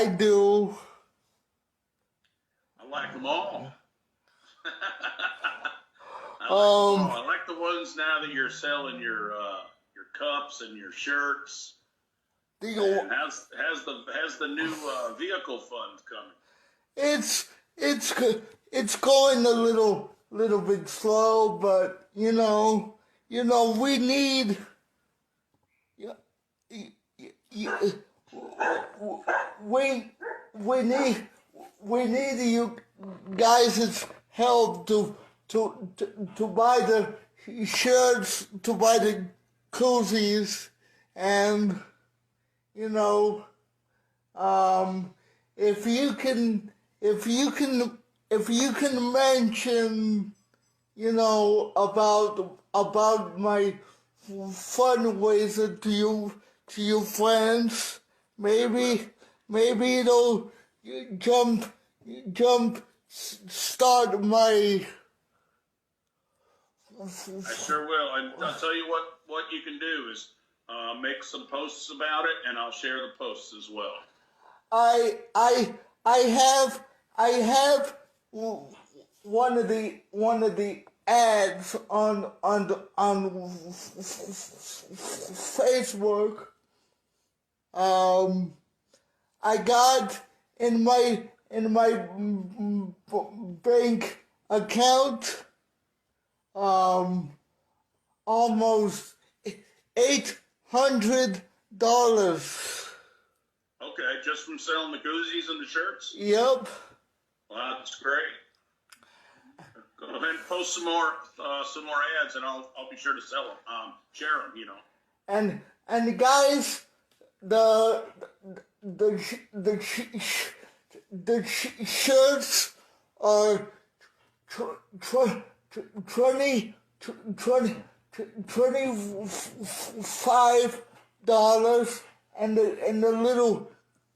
do? I like them all. I like the ones now that you're selling your cups and your shirts. And has the new vehicle fund coming? It's going a little bit slow, but you know we need we need you guys' help to buy the shirts, to buy the koozies, and if you can mention about my fundraiser to your friends, maybe it'll start my. I sure will. And I'll tell you what you can do is make some posts about it, and I'll share the posts as well. I have one of the ads on Facebook. I got in my bank account almost $800. Okay, just from selling the koozies and the shirts? Yep. Well, that's great. Go ahead and post some more ads, and I'll be sure to sell them, share them. And guys, the shirts are $25, and the little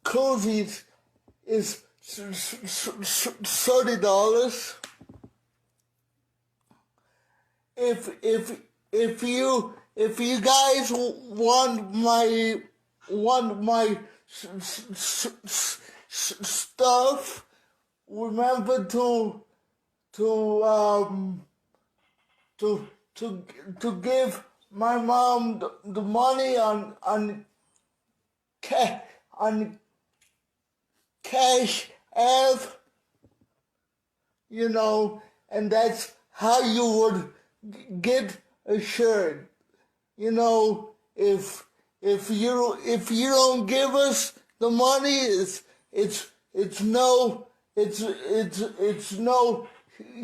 koozies is $30. If you guys want my stuff, remember to give my mom the money on Cash App, and that's how you would get a shirt. If you don't give us the money, it's no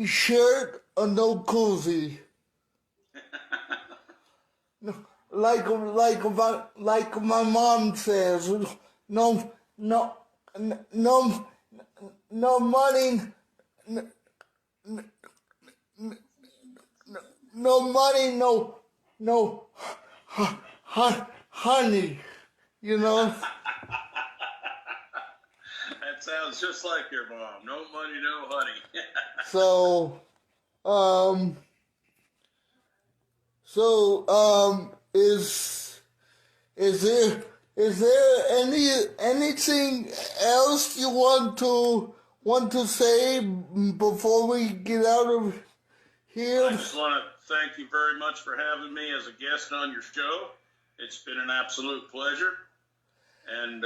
shirt or no koozie. Like my mom says, no money, no honey, That's That sounds just like your mom. No money, no honey. So, is there anything else you want to say before we get out of here? I just want to thank you very much for having me as a guest on your show. It's been an absolute pleasure. And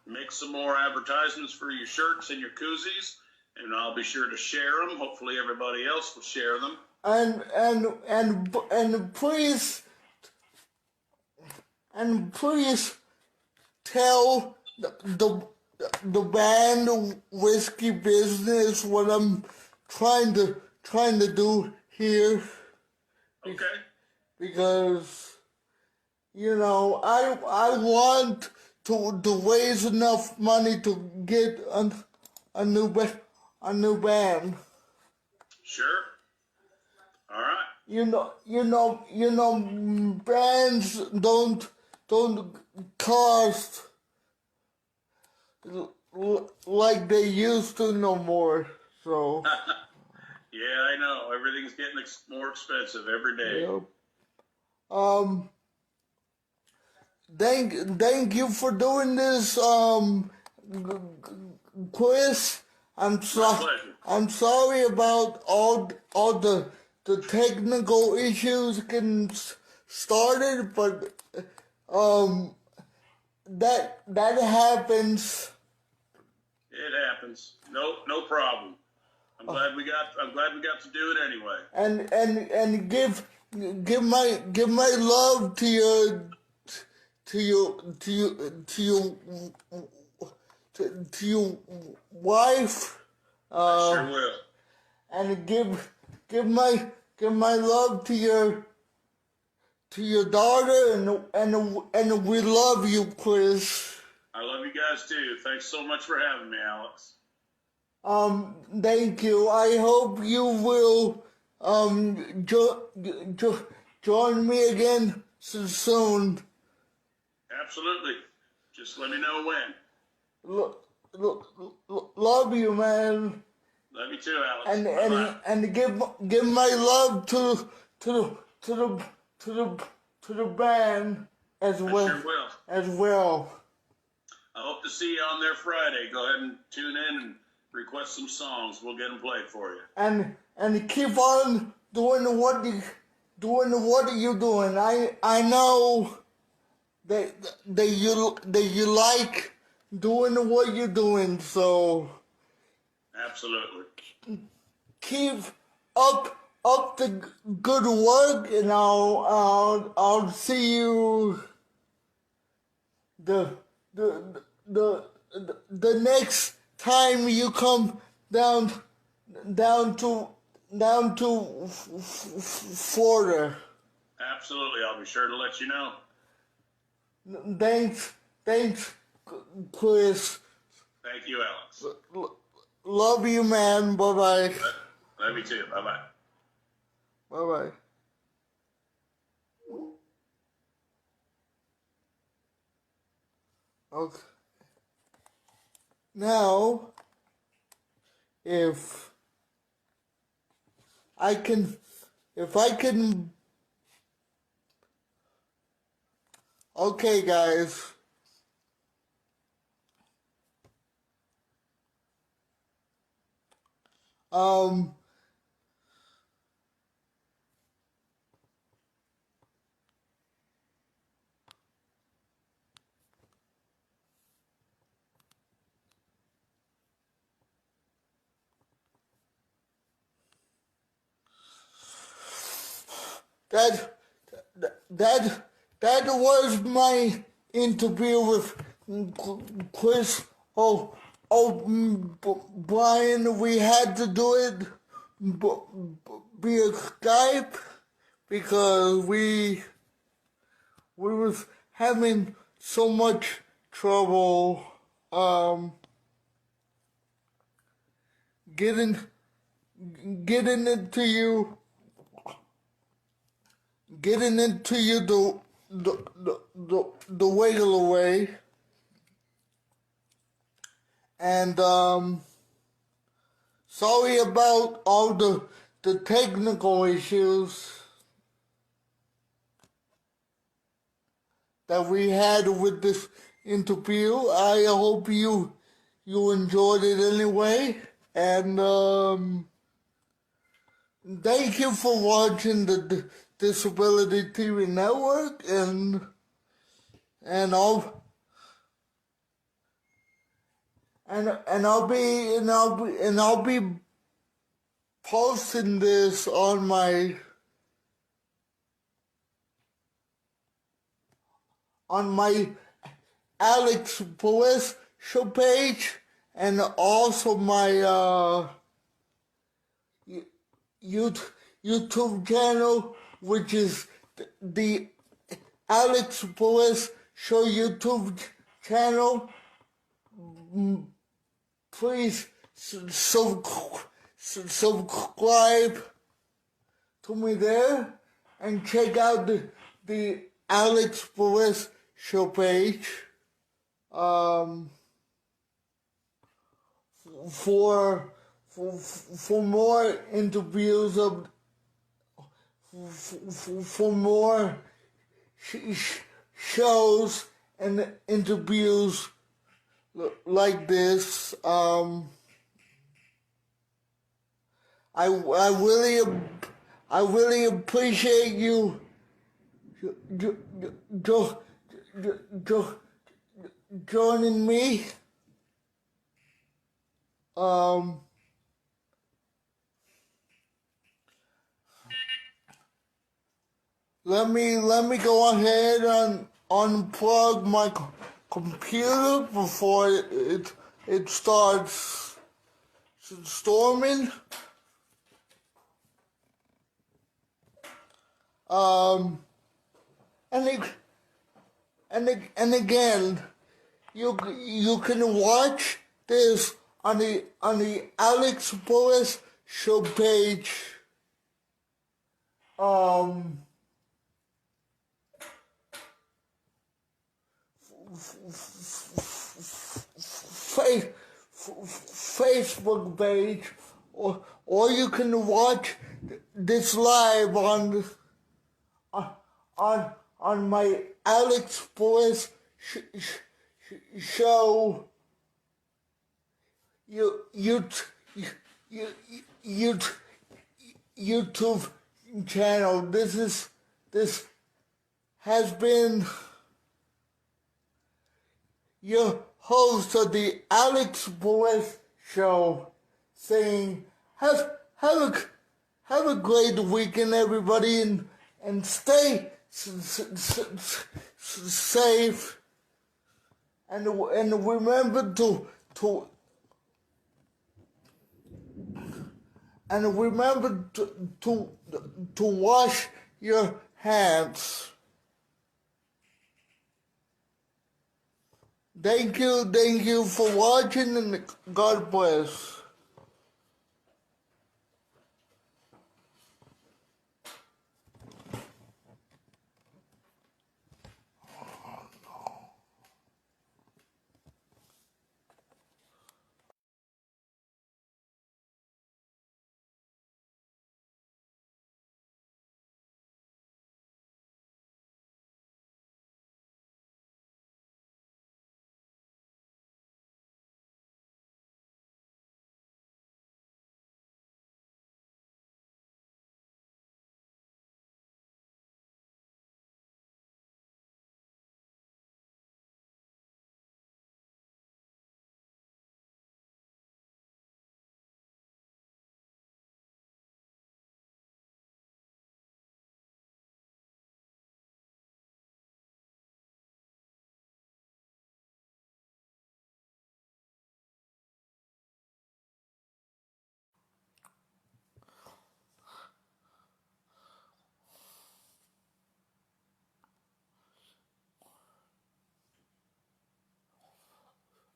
make some more advertisements for your shirts and your koozies, and I'll be sure to share them. Hopefully everybody else will share them. And please tell the band Whiskey Business what I'm trying to do here. Okay. Because I want to raise enough money to get a new band. Sure. All right. Bands don't cost like they used to no more. So. Yeah, I know. Everything's getting more expensive every day. Yep. Thank you for doing this, Chris. I'm sorry about all the technical issues getting started, but that happens. It happens. No problem. I'm glad we got to do it anyway. And give my love to your wife. I sure will. And give my love to your daughter, and we love you, Chris. I love you guys too. Thanks so much for having me, Alex. Thank you. I hope you will join me again soon. Absolutely. Just let me know when. Love you, man. Love you too, Alex. And give my love to the band as well. I sure will. As well. I hope to see you on there Friday. Go ahead and tune in and request some songs. We'll get them played for you. And keep on doing what you're doing. I know that you like doing what you're doing, so absolutely keep up the good work, and I'll see you the next time you come down to Florida. Absolutely, I'll be sure to let you know. Thanks, Chris. Thank you, Alex. Love you, man. Bye-bye. Love you too. Bye-bye. Bye-bye. Okay. Now, if I can, okay, guys. That was my interview with Chris. Brian, we had to do it via Skype because we was having so much trouble getting into you. Getting into you the regular way, And sorry about all the technical issues that we had with this interview. I hope you enjoyed it anyway. And thank you for watching the Disability TV Network, and I'll be posting this on my Alex Perez show page, and also my YouTube channel, which is the Alex Perez Show YouTube channel. Please subscribe to me there and check out the Alex Perez Show page for more interviews for more shows and interviews like this. I really appreciate you joining me. Let me go ahead and unplug my computer before it starts storming. And again, you can watch this on the Alex Perez Show page. Facebook page, or you can watch this live on my Alex Perez show YouTube channel. This has been your host of the Alex Perez Show, saying have a great weekend, everybody, and stay safe, and remember to wash your hands. Thank you for watching, and God bless.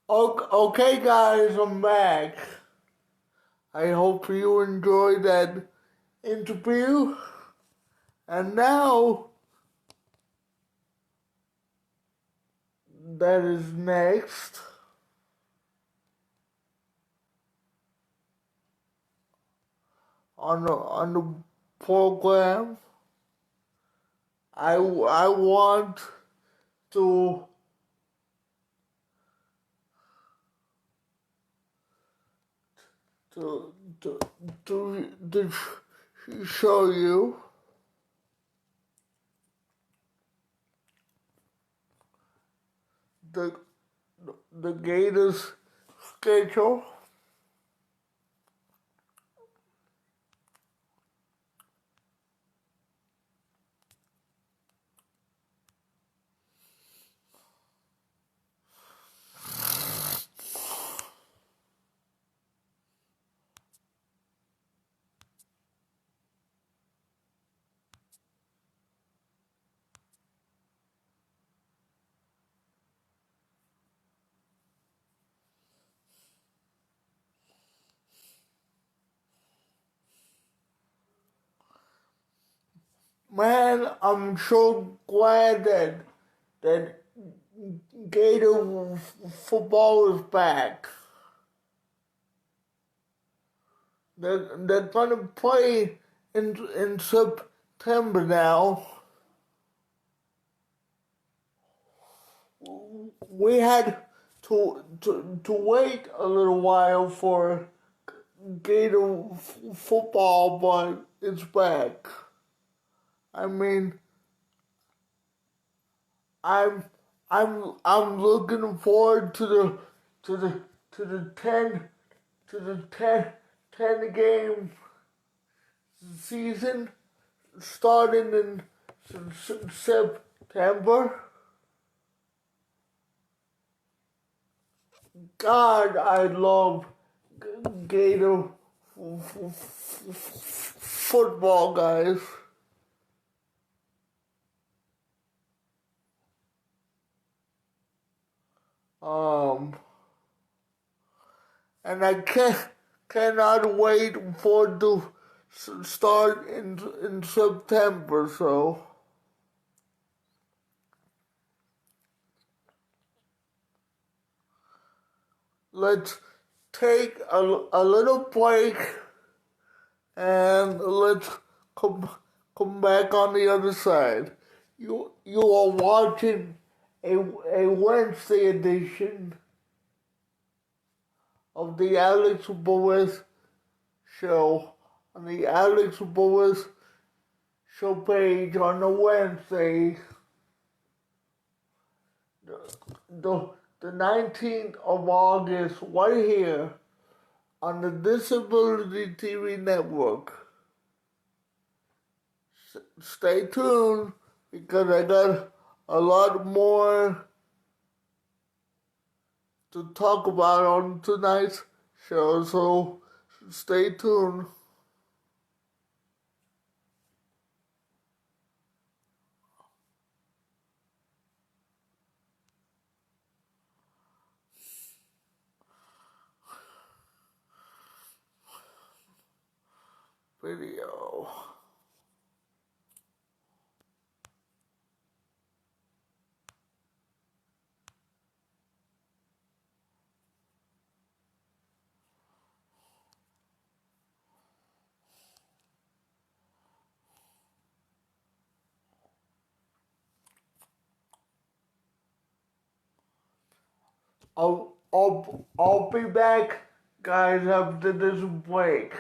Okay, guys, I'm back. I hope you enjoyed that interview. And now, that is next. on the program. I want to to to to show you the Gators schedule. Man, I'm so glad that Gator football is back. They're gonna play in September now. We had to wait a little while for Gator football, but it's back. I mean, I'm looking forward to the 10 game season starting in September. God, I love Gator football, guys. And I cannot wait for it to start in September, so let's take a little break and let's come back on the other side. You are watching a Wednesday edition of the Alex Perez Show on the Alex Perez Show page on the Wednesday, the 19th of August, right here on the Disability TV Network. Stay tuned because I got a lot more to talk about on tonight's show, so stay tuned. Video. I'll be back, guys, after this break.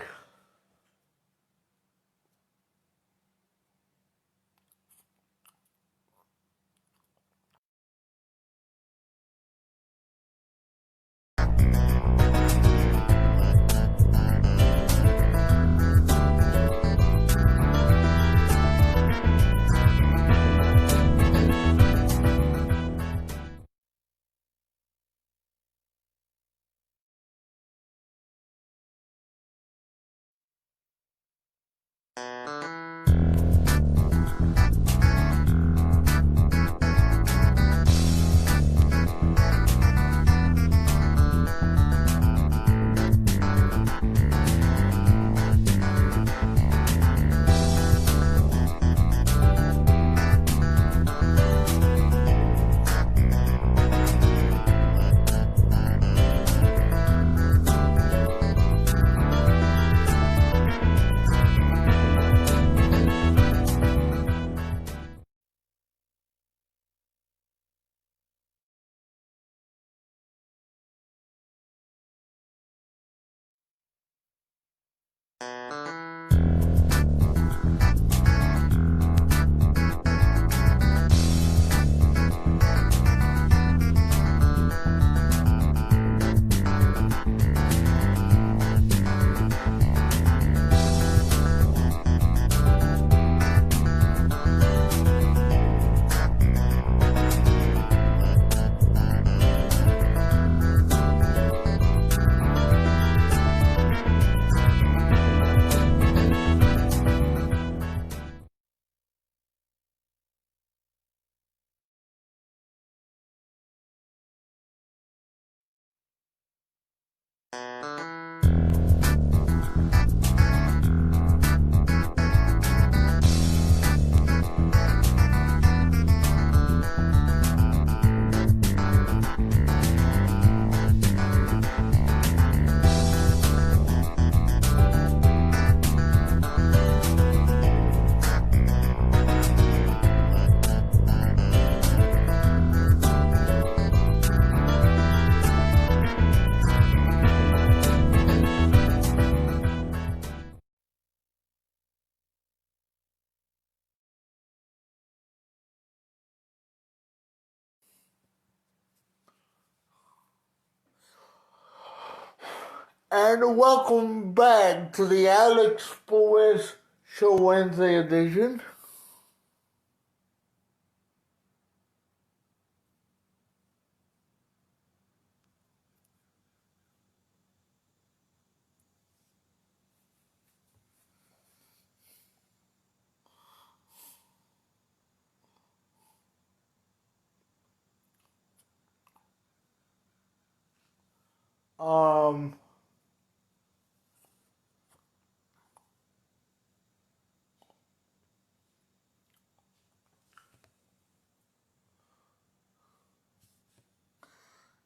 And welcome back to the Alex Perez Show Wednesday edition.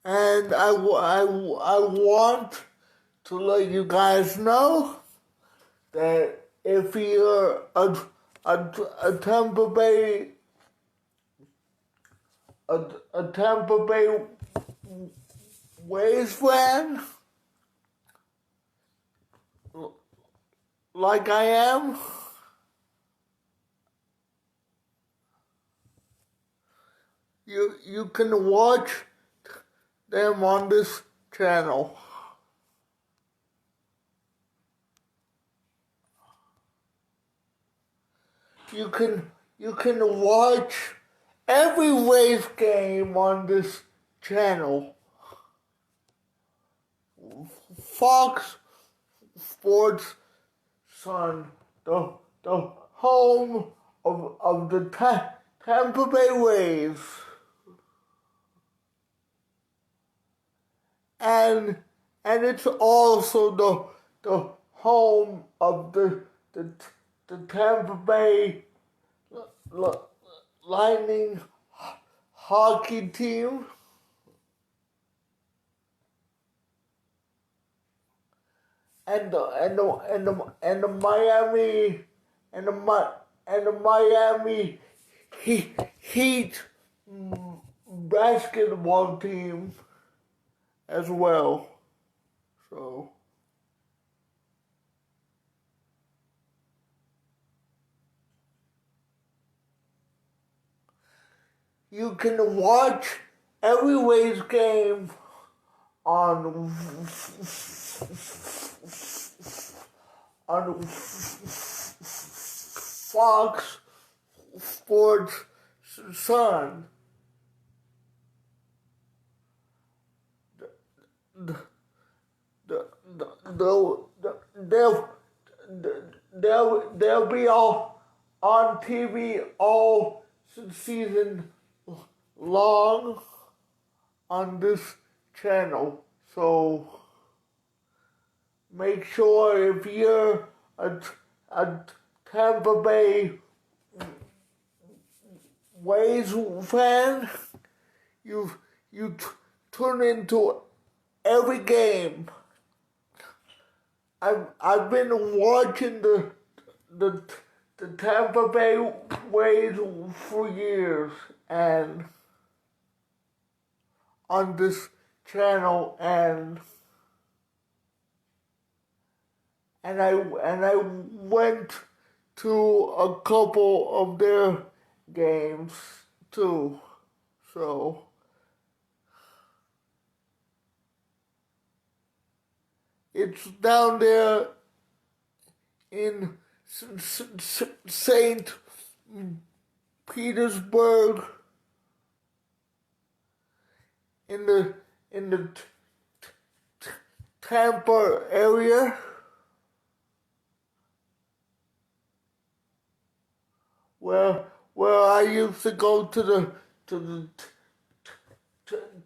And I want to let you guys know that if you're a Tampa Bay a Tampa Bay Rays fan, like I am, you can watch them on this channel. You can watch every Rays game on this channel. Fox Sports Sun, the home of the Tampa Bay Rays. And it's also the home of the Tampa Bay Lightning hockey team. And the Miami Heat basketball team as well. So you can watch every Rays game on Fox Sports Sun. They'll be all on TV all season long on this channel. So make sure if you're a Tampa Bay Rays fan, you tune into every game. I've been watching the Tampa Bay Rays for years, and on this channel, and I went to a couple of their games too. So it's down there in St. Petersburg, in the Tampa area, where I used to go to the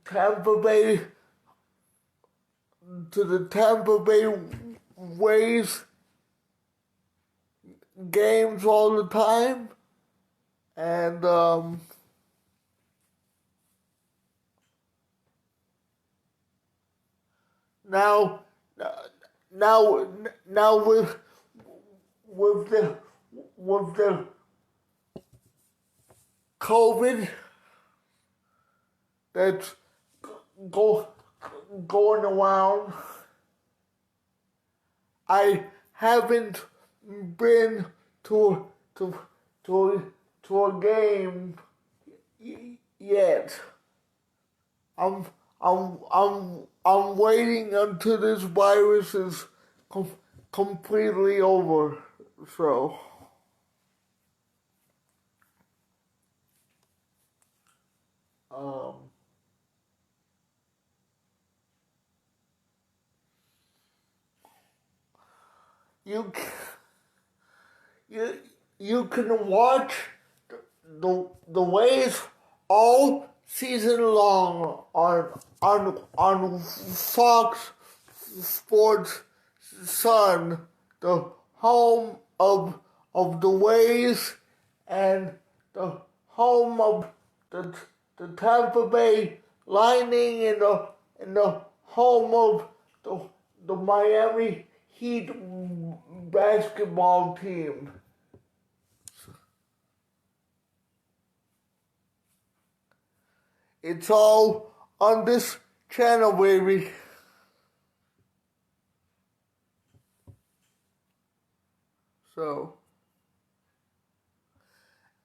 Tampa Bay Rays games all the time, and now with the COVID that's going around, I haven't been to a game yet. I'm I'm waiting until this virus is completely over. So, um, you you you can watch the waves all season long on Fox Sports Sun, the home of the Waves and the home of the Tampa Bay Lightning and the home of the Miami Heat basketball team. It's all on this channel, baby. So,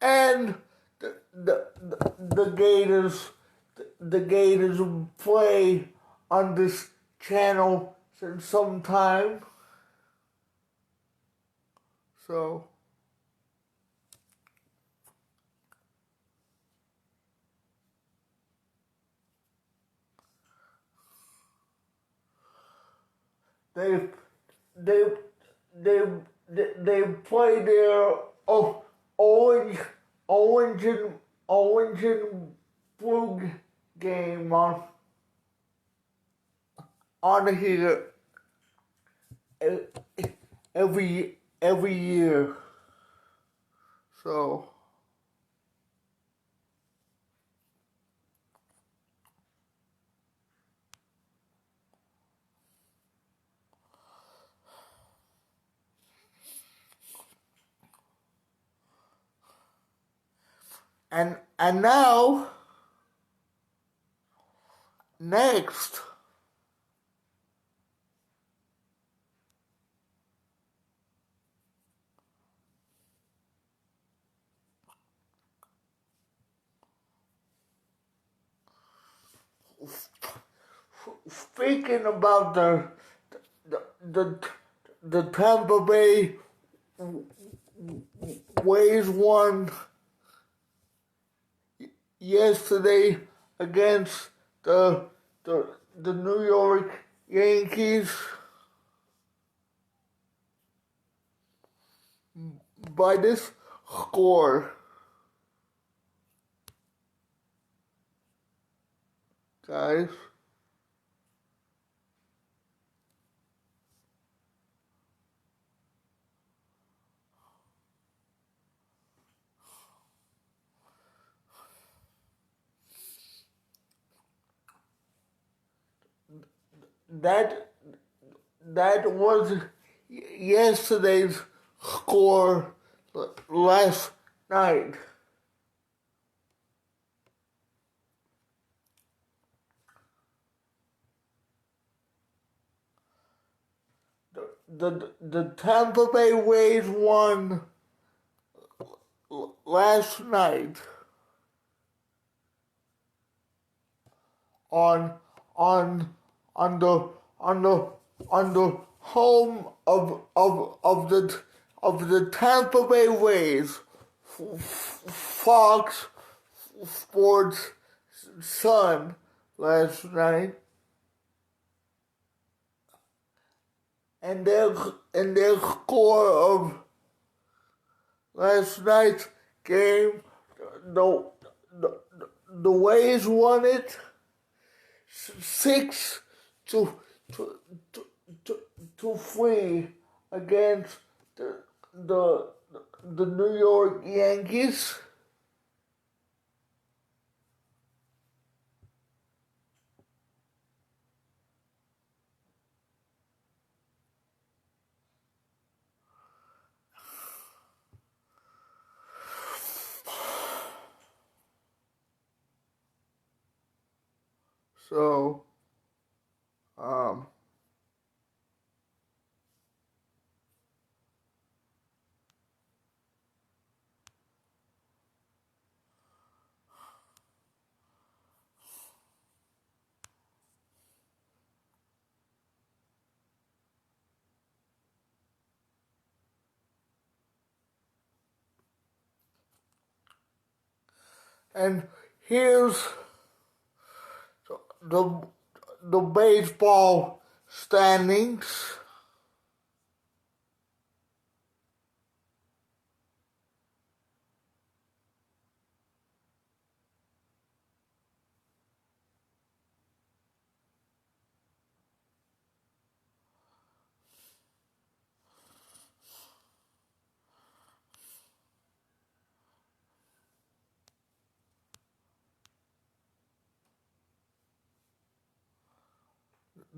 and the Gators play on this channel since some time. So, they they they they play their orange orange and orange and blue game on here every year. So, and now next, speaking about the the, the Tampa Bay Waves won yesterday against the New York Yankees by this score, guys. That that was yesterday's score last night. The Tampa Bay Waves won last night on on on the on the on the home of the Tampa Bay Waves, Fox Sports Sun last night, and their score of last night's game, the the Waves won it 6 to to to 3 against the the New York Yankees. So, um, And here's the baseball standings.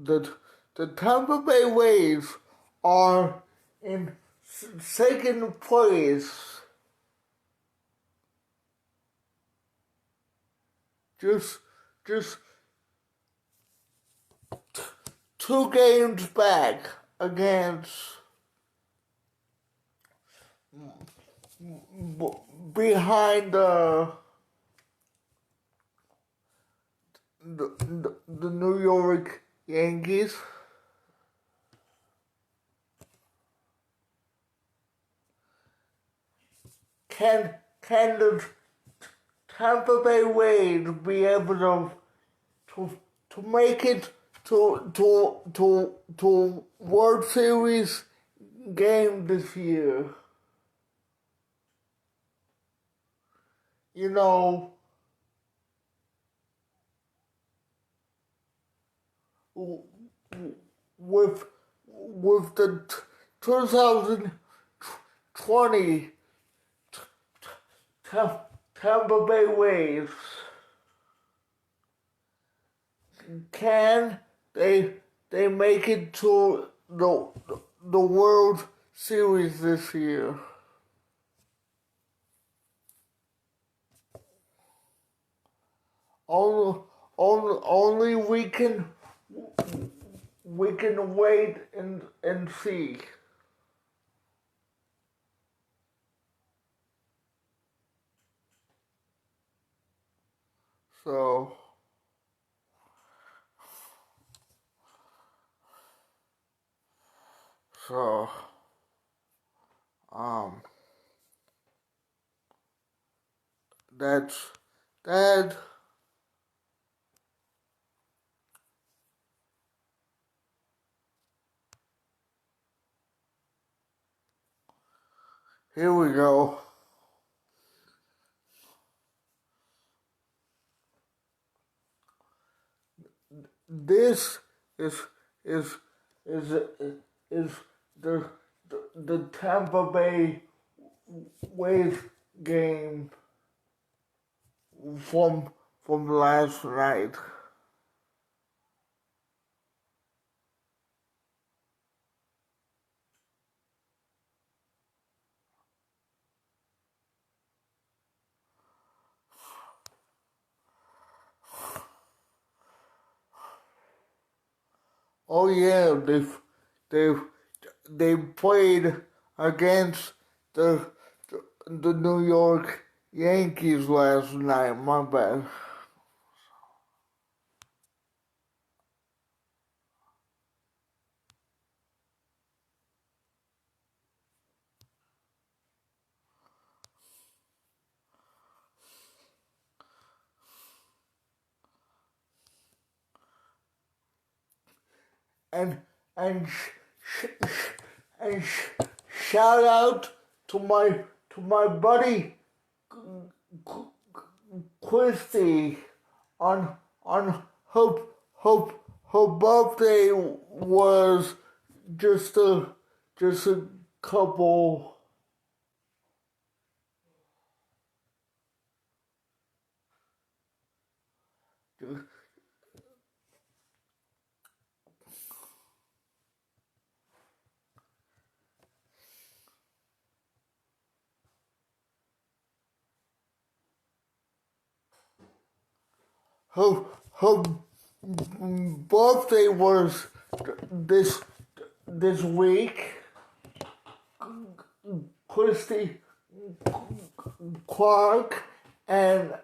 The Tampa Bay Rays are in second place, just 2 games back against behind the New York Yankees. Can the Tampa Bay Rays be able to make it to World Series game this year? You know, with the 2020 Tampa Bay Rays, can they make it to the World Series this year? Only we can wait and see. So that's that. Here we go. This is is is is the Tampa Bay Rays game from last night. Oh yeah, they played against the New York Yankees last night. My bad. And and and shout out to my buddy Christy on her birthday was just a couple. Her birthday was this week. Christy Clark and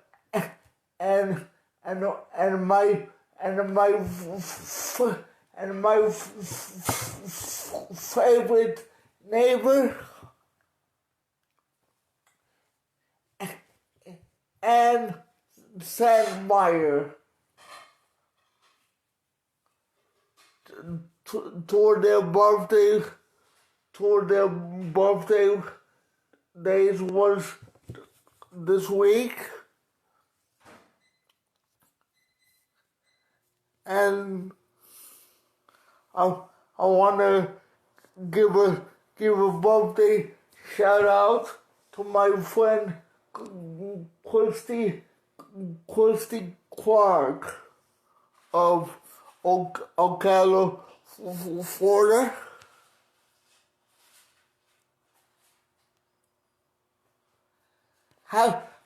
my favorite neighbor and Sandmeyer toward their birthday days was this week, and I want to give a birthday shout out to my friend Christy Clark of Ocala, Florida.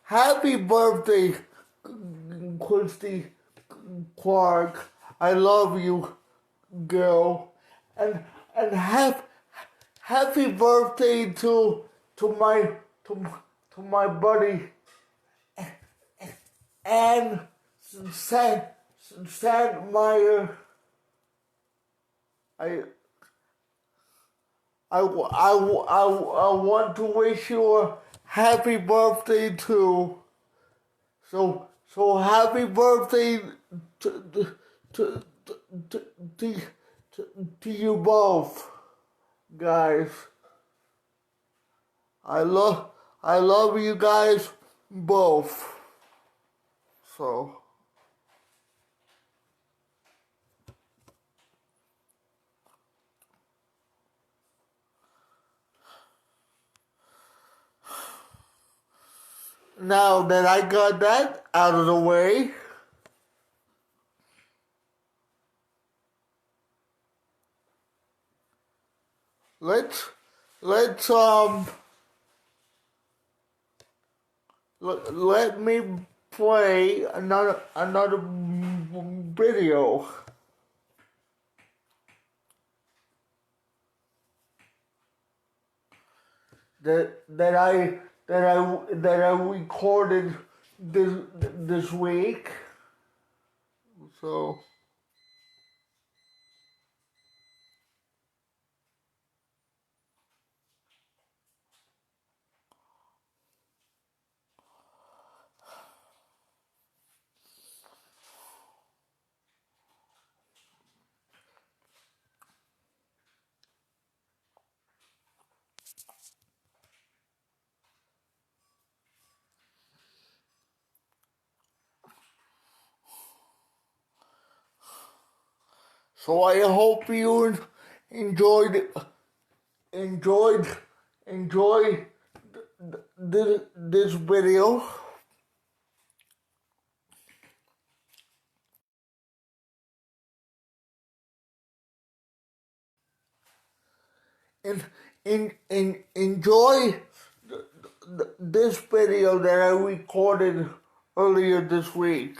Happy birthday, Christy Clark. I love you, girl. And happy birthday to my buddy Ann Sandmeyer. I want to wish you a happy birthday too. So happy birthday to you both, guys. I love you guys both. So. Now that I got that out of the way, let me play another video that I recorded this week. So. So I hope you enjoy this video. And enjoy this video that I recorded earlier this week.